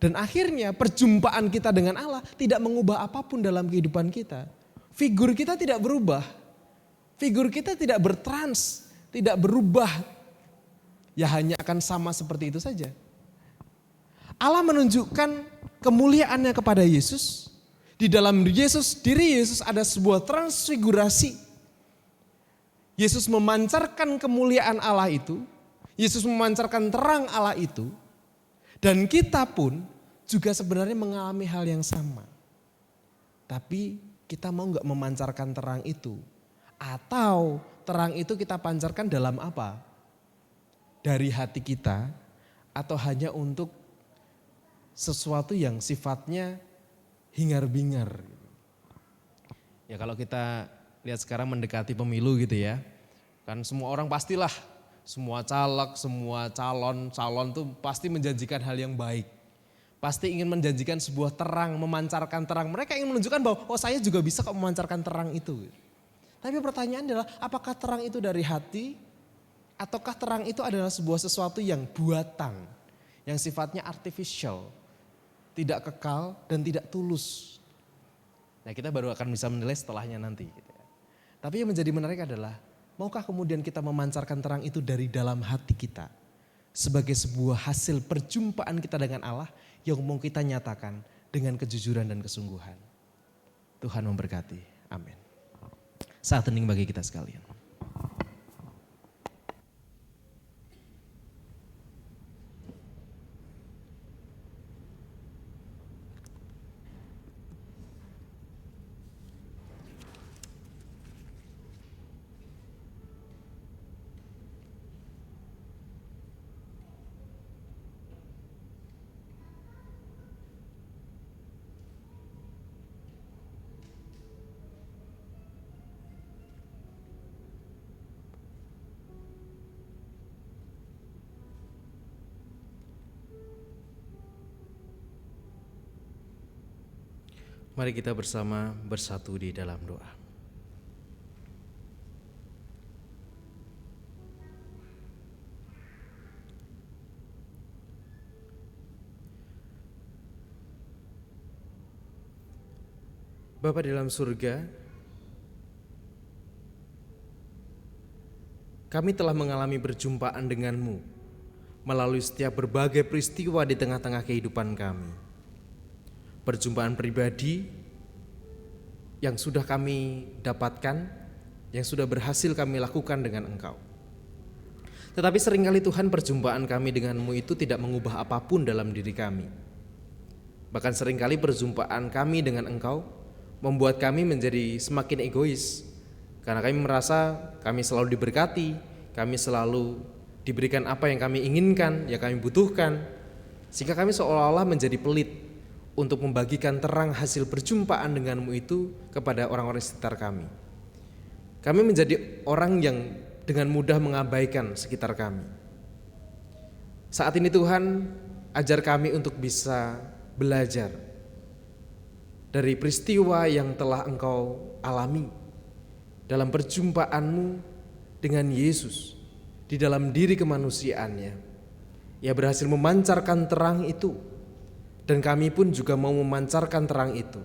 Dan akhirnya perjumpaan kita dengan Allah tidak mengubah apapun dalam kehidupan kita. Figur kita tidak berubah, figur kita tidak bertrans, tidak berubah. Ya hanya akan sama seperti itu saja. Allah menunjukkan kemuliaannya kepada Yesus. Di dalam diri Yesus ada sebuah transfigurasi. Yesus memancarkan kemuliaan Allah itu. Yesus memancarkan terang Allah itu. Dan kita pun juga sebenarnya mengalami hal yang sama. Tapi kita mau gak memancarkan terang itu? Atau terang itu kita pancarkan dalam apa? Dari hati kita atau hanya untuk sesuatu yang sifatnya hingar-bingar. Ya kalau kita lihat sekarang mendekati pemilu gitu ya. Kan semua orang pastilah, semua caleg, semua calon tuh pasti menjanjikan hal yang baik. Pasti ingin menjanjikan sebuah terang, memancarkan terang. Mereka ingin menunjukkan bahwa oh saya juga bisa kok memancarkan terang itu. Tapi pertanyaan adalah apakah terang itu dari hati? Ataukah terang itu adalah sebuah sesuatu yang buatan. Yang sifatnya artificial. Tidak kekal dan tidak tulus. Nah kita baru akan bisa menilai setelahnya nanti. Tapi yang menjadi menarik adalah, maukah kemudian kita memancarkan terang itu dari dalam hati kita. Sebagai sebuah hasil perjumpaan kita dengan Allah yang mau kita nyatakan dengan kejujuran dan kesungguhan. Tuhan memberkati. Amin. Saat hening bagi kita sekalian. Mari kita bersama bersatu di dalam doa. Bapa di dalam surga, kami telah mengalami perjumpaan denganmu melalui setiap berbagai peristiwa di tengah-tengah kehidupan kami. Perjumpaan pribadi yang sudah kami dapatkan, yang sudah berhasil kami lakukan dengan Engkau. Tetapi seringkali Tuhan, perjumpaan kami denganmu itu tidak mengubah apapun dalam diri kami. Bahkan seringkali perjumpaan kami dengan Engkau membuat kami menjadi semakin egois, karena kami merasa kami selalu diberkati, kami selalu diberikan apa yang kami inginkan, yang kami butuhkan, sehingga kami seolah-olah menjadi pelit untuk membagikan terang hasil perjumpaan denganmu itu kepada orang-orang sekitar kami. Kami menjadi orang yang dengan mudah mengabaikan sekitar kami. Saat ini Tuhan, ajar kami untuk bisa belajar dari peristiwa yang telah Engkau alami dalam perjumpaanmu dengan Yesus di dalam diri kemanusiaannya. Ia berhasil memancarkan terang itu, dan kami pun juga mau memancarkan terang itu.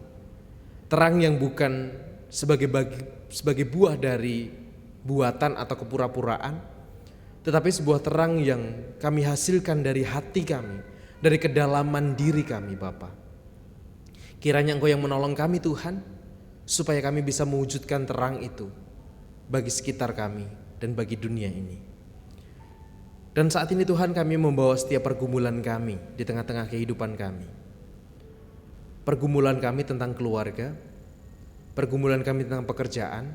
Terang yang bukan sebagai buah dari buatan atau kepura-puraan, tetapi sebuah terang yang kami hasilkan dari hati kami, dari kedalaman diri kami, Bapa. Kiranya Engkau yang menolong kami Tuhan, supaya kami bisa mewujudkan terang itu bagi sekitar kami dan bagi dunia ini. Dan saat ini Tuhan, kami membawa setiap pergumulan kami di tengah-tengah kehidupan kami. Pergumulan kami tentang keluarga, pergumulan kami tentang pekerjaan,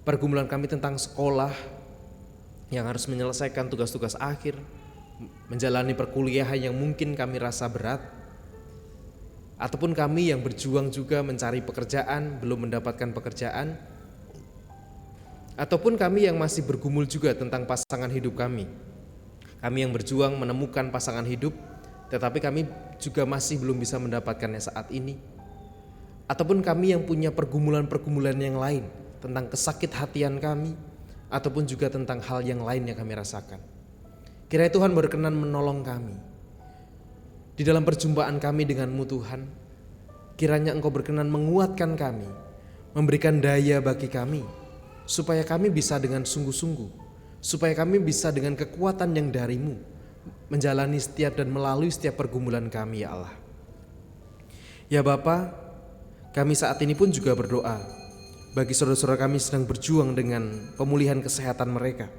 pergumulan kami tentang sekolah yang harus menyelesaikan tugas-tugas akhir, menjalani perkuliahan yang mungkin kami rasa berat, ataupun kami yang berjuang juga mencari pekerjaan, belum mendapatkan pekerjaan, ataupun kami yang masih bergumul juga tentang pasangan hidup kami. Kami yang berjuang menemukan pasangan hidup, tetapi kami juga masih belum bisa mendapatkannya saat ini. Ataupun kami yang punya pergumulan-pergumulan yang lain tentang kesakit hatian kami, ataupun juga tentang hal yang lain yang kami rasakan. Kiranya Tuhan berkenan menolong kami di dalam perjumpaan kami denganmu Tuhan. Kiranya Engkau berkenan menguatkan kami, memberikan daya bagi kami, supaya kami bisa dengan sungguh-sungguh, supaya kami bisa dengan kekuatan yang darimu menjalani setiap dan melalui setiap pergumulan kami, ya Allah. Ya Bapa, kami saat ini pun juga berdoa bagi saudara-saudara kami sedang berjuang dengan pemulihan kesehatan mereka.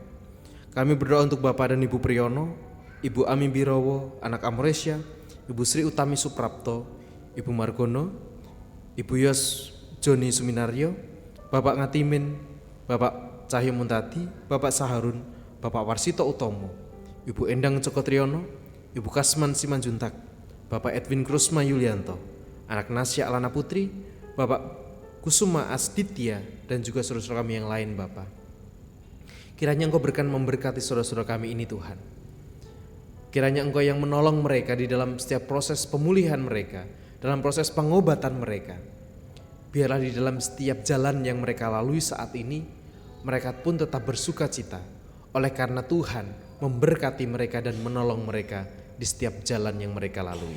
Kami berdoa untuk Bapak dan Ibu Priyono, Ibu Ami Birowo, anak Amoresya, Ibu Sri Utami Suprapto, Ibu Margono, Ibu Yos Joni Suminaryo, Bapak Ngatimin, Bapak Cahyo Muntadi, Bapak Saharun, Bapak Warsito Utomo, Ibu Endang Joko Triyono, Ibu Kasman Simanjuntak, Bapak Edwin Krusma Yulianto, anak Nasya Alana Putri, Bapak Kusuma Astitya, dan juga saudara-saudara kami yang lain, Bapak. Kiranya Engkau berkenan memberkati saudara-saudara kami ini Tuhan. Kiranya Engkau yang menolong mereka di dalam setiap proses pemulihan mereka, dalam proses pengobatan mereka. Biarlah di dalam setiap jalan yang mereka lalui saat ini, mereka pun tetap bersuka cita, oleh karena Tuhan memberkati mereka dan menolong mereka di setiap jalan yang mereka lalui.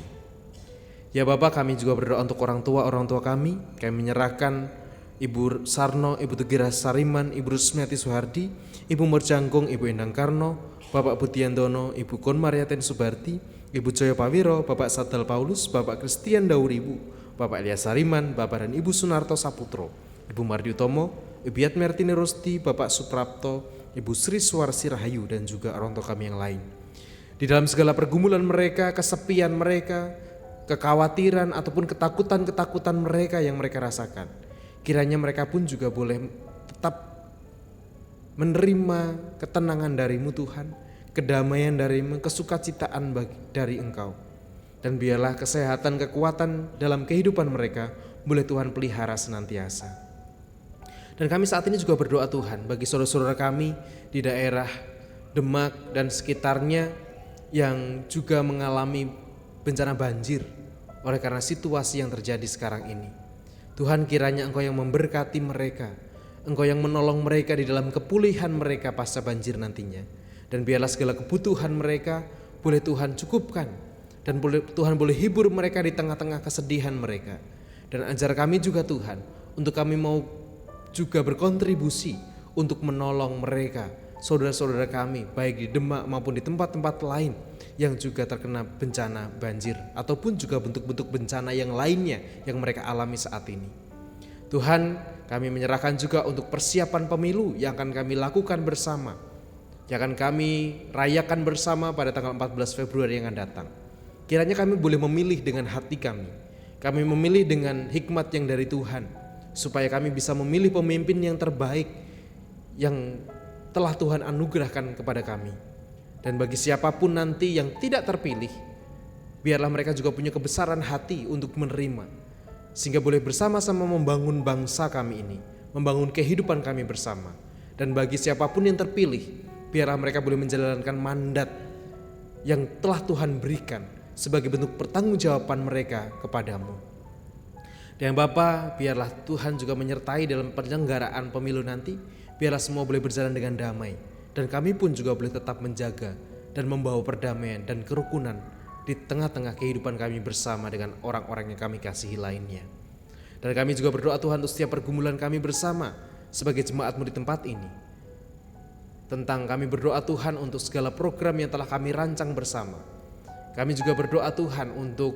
Ya Bapak, kami juga berdoa untuk orang tua kami menyerahkan Ibu Sarno, Ibu Tegira Sariman, Ibu Rusmiati Suhardi, Ibu Merjangkung, Ibu Endang Karno, Bapak Budiantono, Ibu Kon Mariaten Subarti, Ibu Joyo Pawiro, Bapak Sadal Paulus, Bapak Kristian Dauribu, Bapak Elias Sariman, Bapak dan Ibu Sunarto Saputro, Ibu Mardi Utomo, Ibu Yatmertini Rosti, Bapak Suprapto, Ibu Sri Suwarsi Rahayu, dan juga orang tua kami yang lain. Di dalam segala pergumulan mereka, kesepian mereka, kekhawatiran ataupun ketakutan-ketakutan mereka yang mereka rasakan, kiranya mereka pun juga boleh tetap menerima ketenangan darimu Tuhan, kedamaian darimu, kesukacitaan dari Engkau. Dan biarlah kesehatan, kekuatan dalam kehidupan mereka boleh Tuhan pelihara senantiasa. Dan kami saat ini juga berdoa Tuhan bagi saudara-saudara kami di daerah Demak dan sekitarnya yang juga mengalami bencana banjir oleh karena situasi yang terjadi sekarang ini. Tuhan, kiranya Engkau yang memberkati mereka, Engkau yang menolong mereka di dalam kepulihan mereka pasca banjir nantinya. Dan biarlah segala kebutuhan mereka boleh Tuhan cukupkan, dan Tuhan boleh hibur mereka di tengah-tengah kesedihan mereka. Dan ajar kami juga Tuhan, untuk kami mau juga berkontribusi untuk menolong mereka, saudara-saudara kami, baik di Demak maupun di tempat-tempat lain yang juga terkena bencana banjir, ataupun juga bentuk-bentuk bencana yang lainnya yang mereka alami saat ini. Tuhan, kami menyerahkan juga untuk persiapan pemilu yang akan kami lakukan bersama, yang akan kami rayakan bersama pada tanggal 14 Februari yang akan datang. Kiranya kami boleh memilih dengan hati kami memilih dengan hikmat yang dari Tuhan, supaya kami bisa memilih pemimpin yang terbaik yang telah Tuhan anugerahkan kepada kami. Dan bagi siapapun nanti yang tidak terpilih, biarlah mereka juga punya kebesaran hati untuk menerima, sehingga boleh bersama-sama membangun bangsa kami ini, membangun kehidupan kami bersama. Dan bagi siapapun yang terpilih, biarlah mereka boleh menjalankan mandat yang telah Tuhan berikan sebagai bentuk pertanggungjawaban mereka kepadamu. Dan Bapa, biarlah Tuhan juga menyertai dalam penyelenggaraan pemilu nanti. Biarlah semua boleh berjalan dengan damai, dan kami pun juga boleh tetap menjaga dan membawa perdamaian dan kerukunan di tengah-tengah kehidupan kami bersama dengan orang-orang yang kami kasihi lainnya. Dan kami juga berdoa Tuhan untuk setiap pergumulan kami bersama sebagai jemaat-Mu di tempat ini. Kami berdoa Tuhan untuk segala program yang telah kami rancang bersama. Kami juga berdoa Tuhan untuk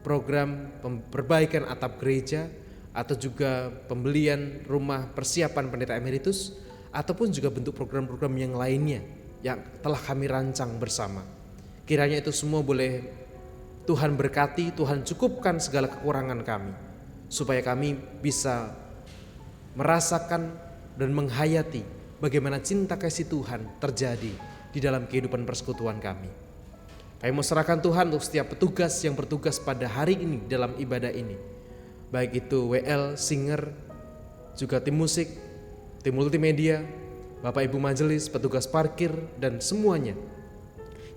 program perbaikan atap gereja, atau juga pembelian rumah persiapan pendeta emeritus, ataupun juga bentuk program-program yang lainnya yang telah kami rancang bersama. Kiranya itu semua boleh Tuhan berkati, Tuhan cukupkan segala kekurangan kami, supaya kami bisa merasakan dan menghayati bagaimana cinta kasih Tuhan terjadi di dalam kehidupan persekutuan kami. Kami mau serahkan Tuhan untuk setiap petugas yang bertugas pada hari ini dalam ibadah ini, baik itu WL, singer, juga tim musik, tim multimedia, Bapak Ibu majelis, petugas parkir, dan semuanya.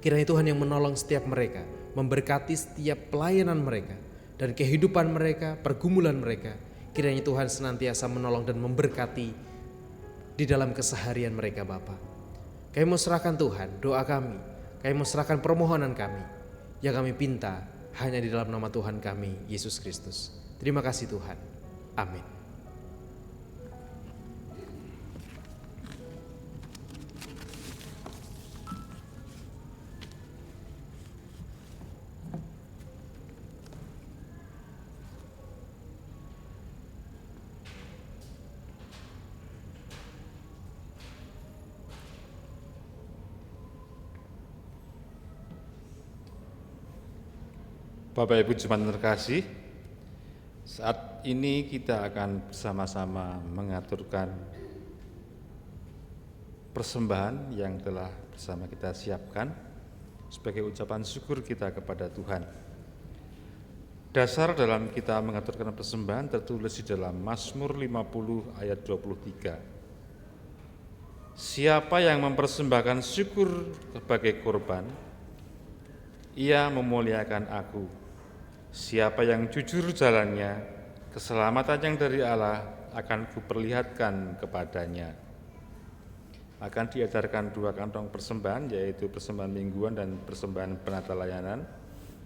Kiranya Tuhan yang menolong setiap mereka, memberkati setiap pelayanan mereka, dan kehidupan mereka, pergumulan mereka. Kiranya Tuhan senantiasa menolong dan memberkati di dalam keseharian mereka Bapa. Kami mau serahkan Tuhan doa kami mau serahkan permohonan kami, yang kami pinta hanya di dalam nama Tuhan kami, Yesus Kristus. Terima kasih Tuhan. Amin. Bapak Ibu jemaat terkasih, saat ini kita akan bersama-sama mengaturkan persembahan yang telah bersama kita siapkan sebagai ucapan syukur kita kepada Tuhan. Dasar dalam kita mengaturkan persembahan tertulis di dalam Mazmur 50 ayat 23. Siapa yang mempersembahkan syukur sebagai korban, ia memuliakan aku. Siapa yang jujur jalannya, keselamatan yang dari Allah akan kuperlihatkan kepadanya. Akan diajarkan 2 kantong persembahan, yaitu persembahan mingguan dan persembahan penata layanan.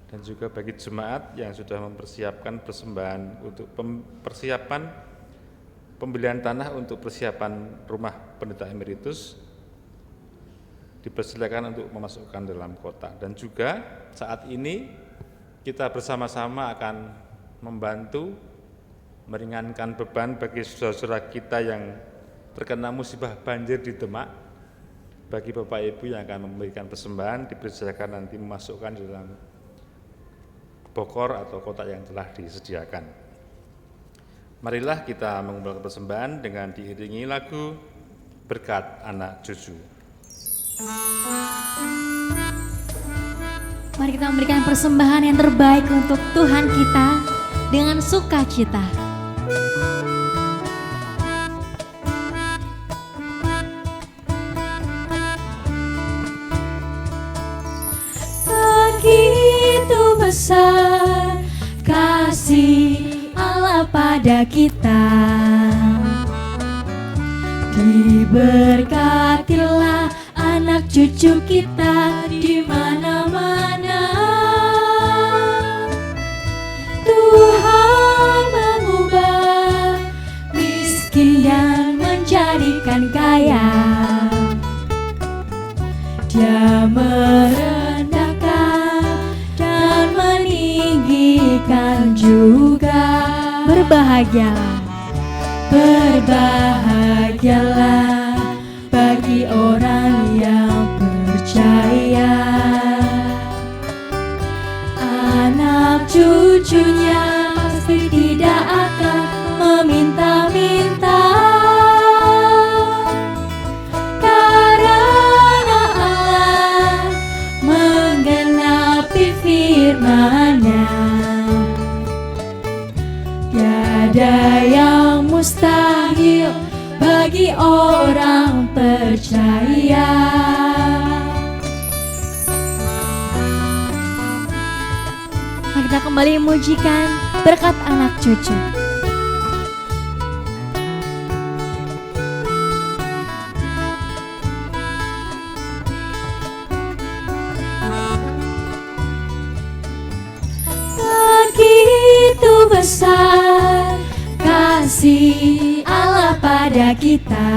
Dan juga bagi jemaat yang sudah mempersiapkan persembahan untuk persiapan pembelian tanah untuk persiapan rumah pendeta emeritus, dipersilakan untuk memasukkan dalam kotak. Dan juga saat ini kita bersama-sama akan membantu meringankan beban bagi saudara-saudara kita yang terkena musibah banjir di Demak. Bagi Bapak Ibu yang akan memberikan persembahan, dipersilakan nanti memasukkan di dalam bokor atau kotak yang telah disediakan. Marilah kita mengumpulkan persembahan dengan diiringi lagu Berkat Anak Cucu. Mari kita memberikan persembahan yang terbaik untuk Tuhan kita dengan sukacita. Begitu besar kasih Allah pada pada kita. Diberkatilah anak cucu kita di mana-mana. Tuhan mengubah miskin dan menjadikan kaya. Dia merendahkan dan meninggikan juga. Berbahagialah, berbahagialah bagi orang yang percaya. Anak cucunya pasti tidak akan meminta-minta, karena Allah menggenapi firman-Nya. Tiada yang mustahil bagi orang percaya. Mari kita kembali memujikan berkat anak cucu. Begitu besar kasih Allah pada kita.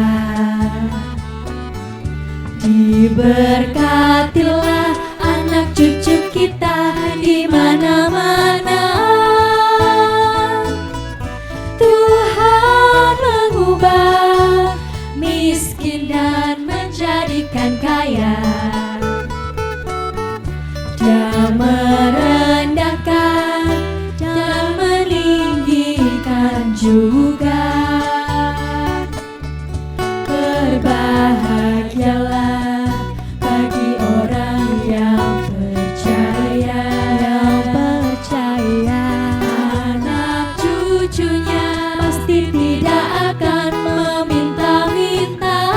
Diberkatilah anak cucu kita di mana-mana. Tuhan mengubah miskin dan menjadikan kaya. Dia merendahkan dan meninggikan juga. Berbahagialah bagi orang yang percaya, anak cucunya pasti tidak akan meminta-minta,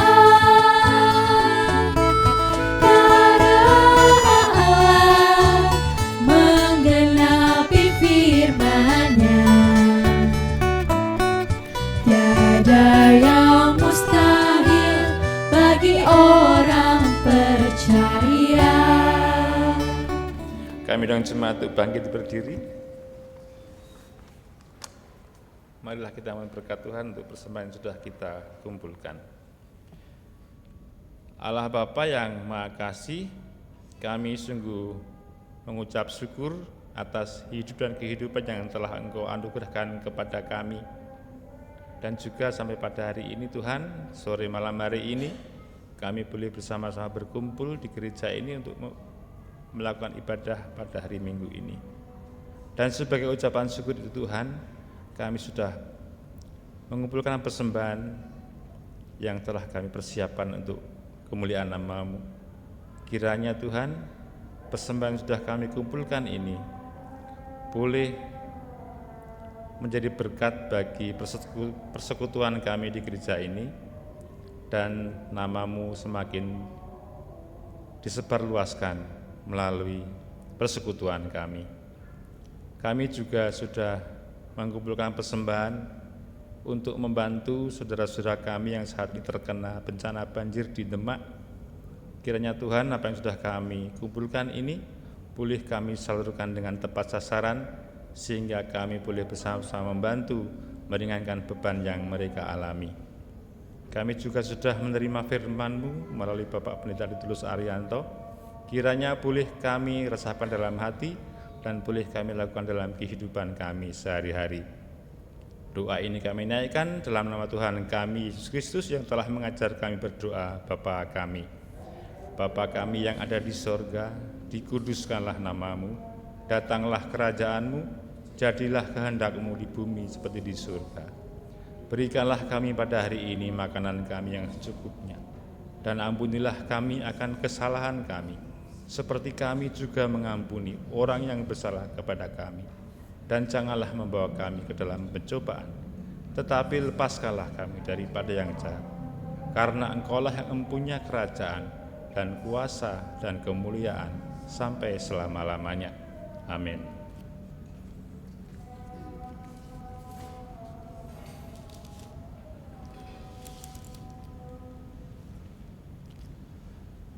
karena Allah menggenapi firman-Nya. Tiada yang mustahil bagi orang percaya. Kami undang jemaat untuk bangkit berdiri. Marilah kita mohon berkat Tuhan untuk persembahan yang sudah kita kumpulkan. Allah Bapa yang Maha Kasih, kami sungguh mengucap syukur atas hidup dan kehidupan yang telah Engkau anugerahkan kepada kami. Dan juga sampai pada hari ini Tuhan, sore malam hari ini, kami boleh bersama-sama berkumpul di gereja ini untuk melakukan ibadah pada hari Minggu ini. Dan sebagai ucapan syukur itu Tuhan, kami sudah mengumpulkan persembahan yang telah kami persiapkan untuk kemuliaan nama-Mu. Kiranya Tuhan, persembahan yang sudah kami kumpulkan ini boleh menjadi berkat bagi persekutuan kami di gereja ini, dan nama-Mu semakin disebarluaskan melalui persekutuan kami. Kami juga sudah mengumpulkan persembahan untuk membantu saudara-saudara kami yang saat ini terkena bencana banjir di Demak. Kiranya Tuhan, apa yang sudah kami kumpulkan ini boleh kami salurkan dengan tepat sasaran, sehingga kami boleh bersama-sama membantu meringankan beban yang mereka alami. Kami juga sudah menerima firman-Mu melalui Bapak Pendeta Ariditulus Arianto. Kiranya boleh kami rasakan dalam hati dan boleh kami lakukan dalam kehidupan kami sehari-hari. Doa ini kami naikkan dalam nama Tuhan kami Yesus Kristus yang telah mengajar kami berdoa. Bapa kami, Bapa kami yang ada di sorga, dikuduskanlah nama-Mu, datanglah kerajaan-Mu, jadilah kehendak-Mu di bumi seperti di surga. Berikanlah kami pada hari ini makanan kami yang secukupnya, dan ampunilah kami akan kesalahan kami, seperti kami juga mengampuni orang yang bersalah kepada kami. Dan janganlah membawa kami ke dalam pencobaan, tetapi lepaskanlah kami daripada yang jahat. Karena Engkau-lah yang mempunyai kerajaan dan kuasa dan kemuliaan sampai selama-lamanya. Amin.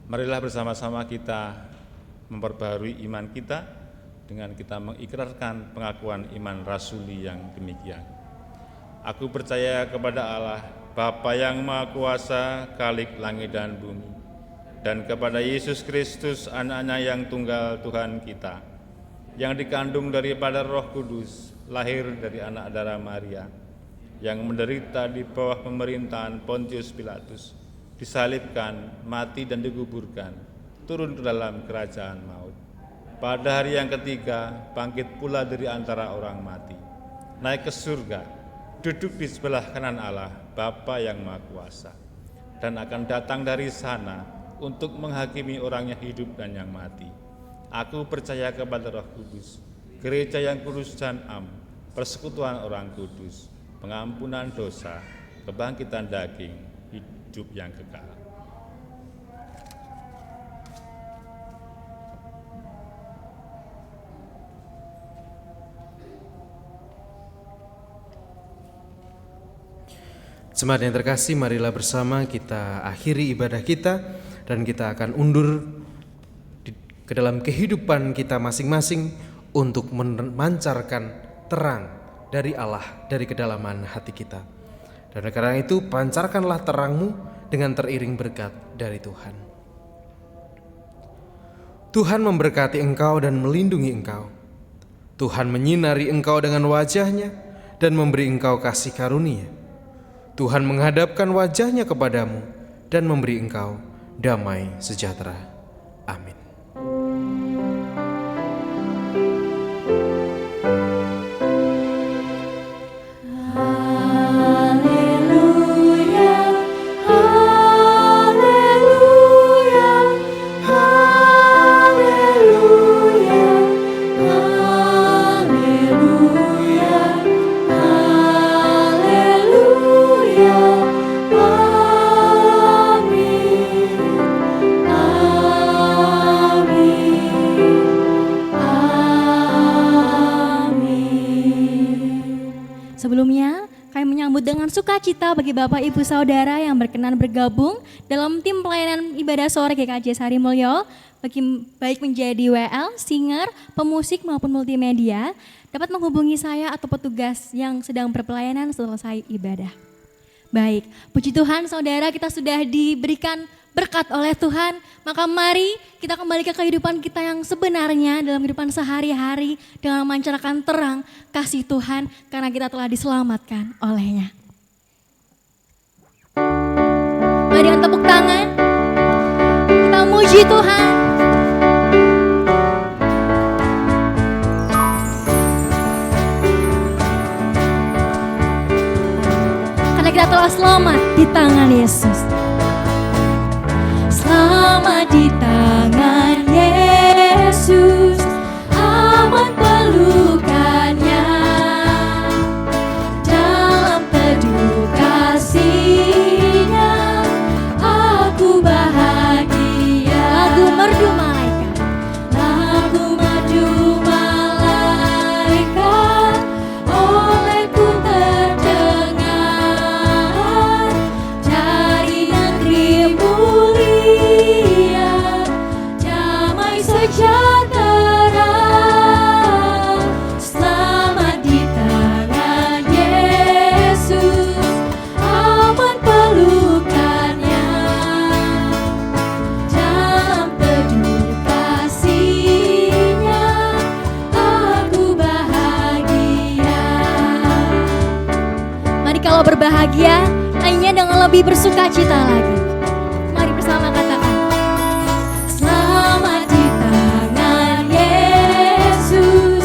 Marilah bersama-sama kita memperbaharui iman kita dengan kita mengikrarkan pengakuan iman rasuli yang demikian. Aku percaya kepada Allah, Bapa yang Maha Kuasa, Khalik langit dan bumi, dan kepada Yesus Kristus, anaknya yang tunggal Tuhan kita, yang dikandung daripada Roh Kudus, lahir dari anak darah Maria, yang menderita di bawah pemerintahan Pontius Pilatus, disalibkan, mati dan dikuburkan, turun ke dalam kerajaan maut. Pada hari yang ketiga, bangkit pula dari antara orang mati, naik ke surga, duduk di sebelah kanan Allah, Bapa yang Maha Kuasa, dan akan datang dari sana untuk menghakimi orang yang hidup dan yang mati. Aku percaya kepada Roh Kudus, gereja yang kudus dan am, persekutuan orang kudus, pengampunan dosa, kebangkitan daging, hidup yang kekal. Jemaat yang terkasih, marilah bersama kita akhiri ibadah kita dan kita akan undur ke dalam kehidupan kita masing-masing untuk memancarkan terang dari Allah dari kedalaman hati kita. Dan karena itu pancarkanlah terangmu dengan teriring berkat dari Tuhan. Tuhan memberkati engkau dan melindungi engkau. Tuhan menyinari engkau dengan wajahnya dan memberi engkau kasih karunia. Tuhan menghadapkan wajahnya kepadamu dan memberi engkau damai sejahtera. Amin. Sebelumnya, kami menyambut dengan sukacita bagi Bapak Ibu Saudara yang berkenan bergabung dalam tim pelayanan ibadah sore GKJ Sari Mulyo, baik menjadi WL, singer, pemusik maupun multimedia, dapat menghubungi saya atau petugas yang sedang berpelayanan selesai ibadah. Baik, puji Tuhan saudara, kita sudah diberikan berkat oleh Tuhan, maka mari kita kembali ke kehidupan kita yang sebenarnya dalam kehidupan sehari-hari dengan memancarkan terang kasih Tuhan karena kita telah diselamatkan olehnya. Mari dengan tepuk tangan, kita muji Tuhan. Karena kita telah selamat di tangan Yesus. Selamat di tangan Yesus, aman pelukannya, dalam teduh kasih-Nya aku bahagia. Lagu merdu malaikat, lagu merdu malaikat, olehku terdengar dari negeri mulia, damai sejahtera. Selamat di tangan Yesus, aman pelukannya, dalam teduh kasih-Nya aku bahagia. Mari kalau berbahagia, nyanyinya dengan lebih bersukacita lagi. Mari bersama katakan, selamat di tangan Yesus,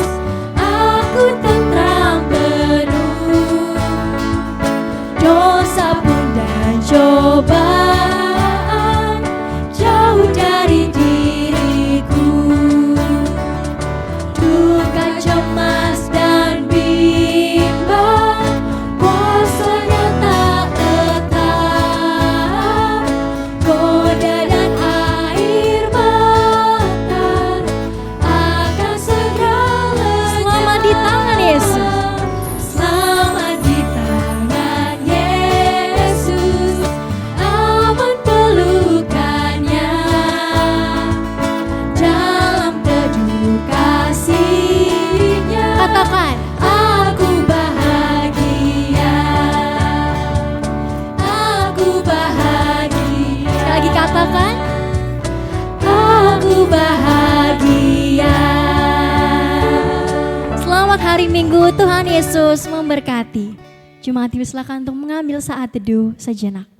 aku tentram penuh, dosa pun dan cobaan jauh dari diriku, duka cemas dan bimbang kuasanya tak letak hari Minggu. Tuhan Yesus memberkati. Jemaat silakan untuk mengambil saat teduh sejenak.